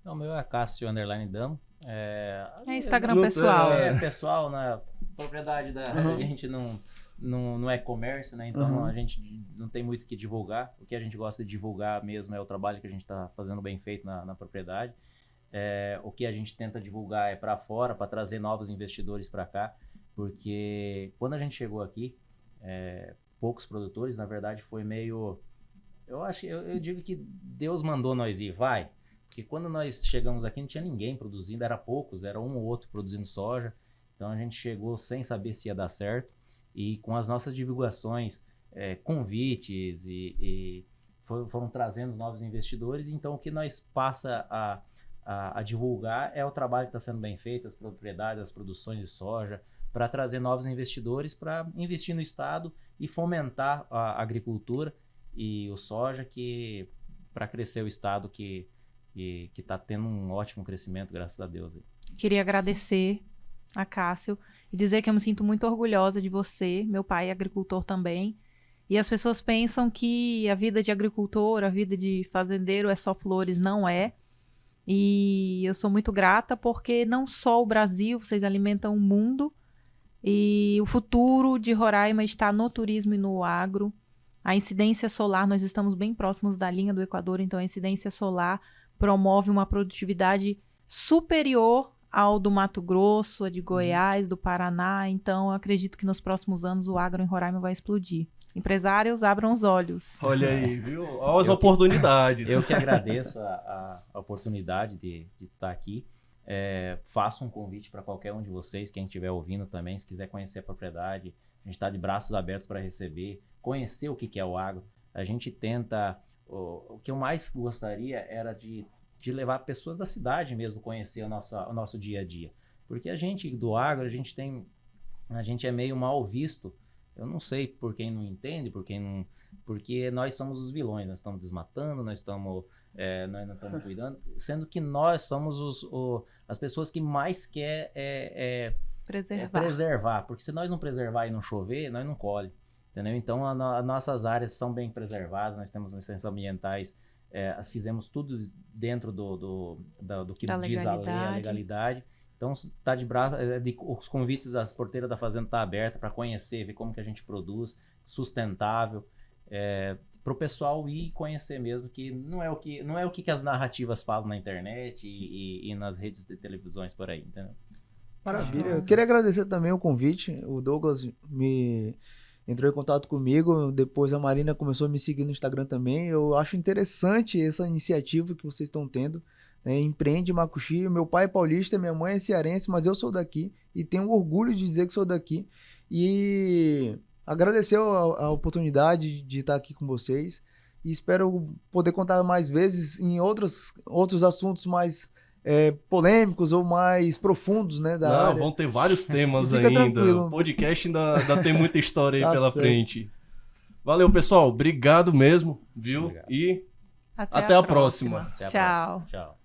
Não, o meu é Cássio_Damo. É Instagram Não, pessoal. Pessoal, na propriedade da gente não é comércio, né? Então a gente não tem muito o que divulgar. O que a gente gosta de divulgar mesmo é o trabalho que a gente está fazendo bem feito na propriedade. O que a gente tenta divulgar é para fora, para trazer novos investidores para cá, porque quando a gente chegou aqui, poucos produtores, na verdade foi meio... Eu digo que Deus mandou nós ir, vai. Porque quando nós chegamos aqui não tinha ninguém produzindo, era poucos, era um ou outro produzindo soja. Então a gente chegou sem saber se ia dar certo. E com as nossas divulgações, convites foram trazendo os novos investidores. Então o que nós passa a divulgar é o trabalho que está sendo bem feito, as propriedades, as produções de soja, para trazer novos investidores para investir no estado e fomentar a agricultura e o soja para crescer o estado que está tendo um ótimo crescimento, graças a Deus. Queria agradecer a Cássio e dizer que eu me sinto muito orgulhosa de você. Meu pai é agricultor também. E as pessoas pensam que a vida de agricultor, a vida de fazendeiro é só flores. Não é. E eu sou muito grata porque não só o Brasil, vocês alimentam o mundo. E o futuro de Roraima está no turismo e no agro. A incidência solar, nós estamos bem próximos da linha do Equador, então a incidência solar promove uma produtividade superior ao do Mato Grosso, a de Goiás, do Paraná. Então, eu acredito que nos próximos anos o agro em Roraima vai explodir. Empresários, abram os olhos. Olha aí, viu? Olha as oportunidades. Eu que agradeço a oportunidade de estar aqui. faço um convite para qualquer um de vocês, quem estiver ouvindo também, se quiser conhecer a propriedade, a gente está de braços abertos para receber, conhecer o que é o agro. A gente tenta, o que eu mais gostaria era de levar pessoas da cidade mesmo conhecer o nosso dia a dia. Porque a gente do agro, a gente é meio mal visto. Eu não sei por quem não entende, porque nós somos os vilões, nós estamos desmatando, nós não estamos cuidando, sendo que nós somos as pessoas que mais quer preservar, porque se nós não preservar e não chover, nós não colhe, entendeu? Então as nossas áreas são bem preservadas, nós temos licenças ambientais, fizemos tudo dentro do que diz a lei, a legalidade. Então, tá de braço, os convites das porteiras da fazenda tá aberta para conhecer, ver como que a gente produz, sustentável, para o pessoal ir conhecer mesmo, que não é o que as narrativas falam na internet e nas redes de televisões por aí, entendeu? Maravilha. Eu queria agradecer também o convite. O Douglas entrou em contato comigo, depois a Marina começou a me seguir no Instagram também. Eu acho interessante essa iniciativa que vocês estão tendo. Empreende Macuxi. Meu pai é paulista, minha mãe é cearense, mas eu sou daqui e tenho orgulho de dizer que sou daqui. E agradecer a oportunidade de estar aqui com vocês e espero poder contar mais vezes em outros assuntos mais polêmicos ou mais profundos, né, da área. Vão ter vários temas Fica ainda. tranquilo. O podcast ainda tem muita história aí Tá pela certo. frente. Valeu, pessoal. Obrigado mesmo, viu? Obrigado. E Até a próxima. Até a Tchau. próxima. Tchau.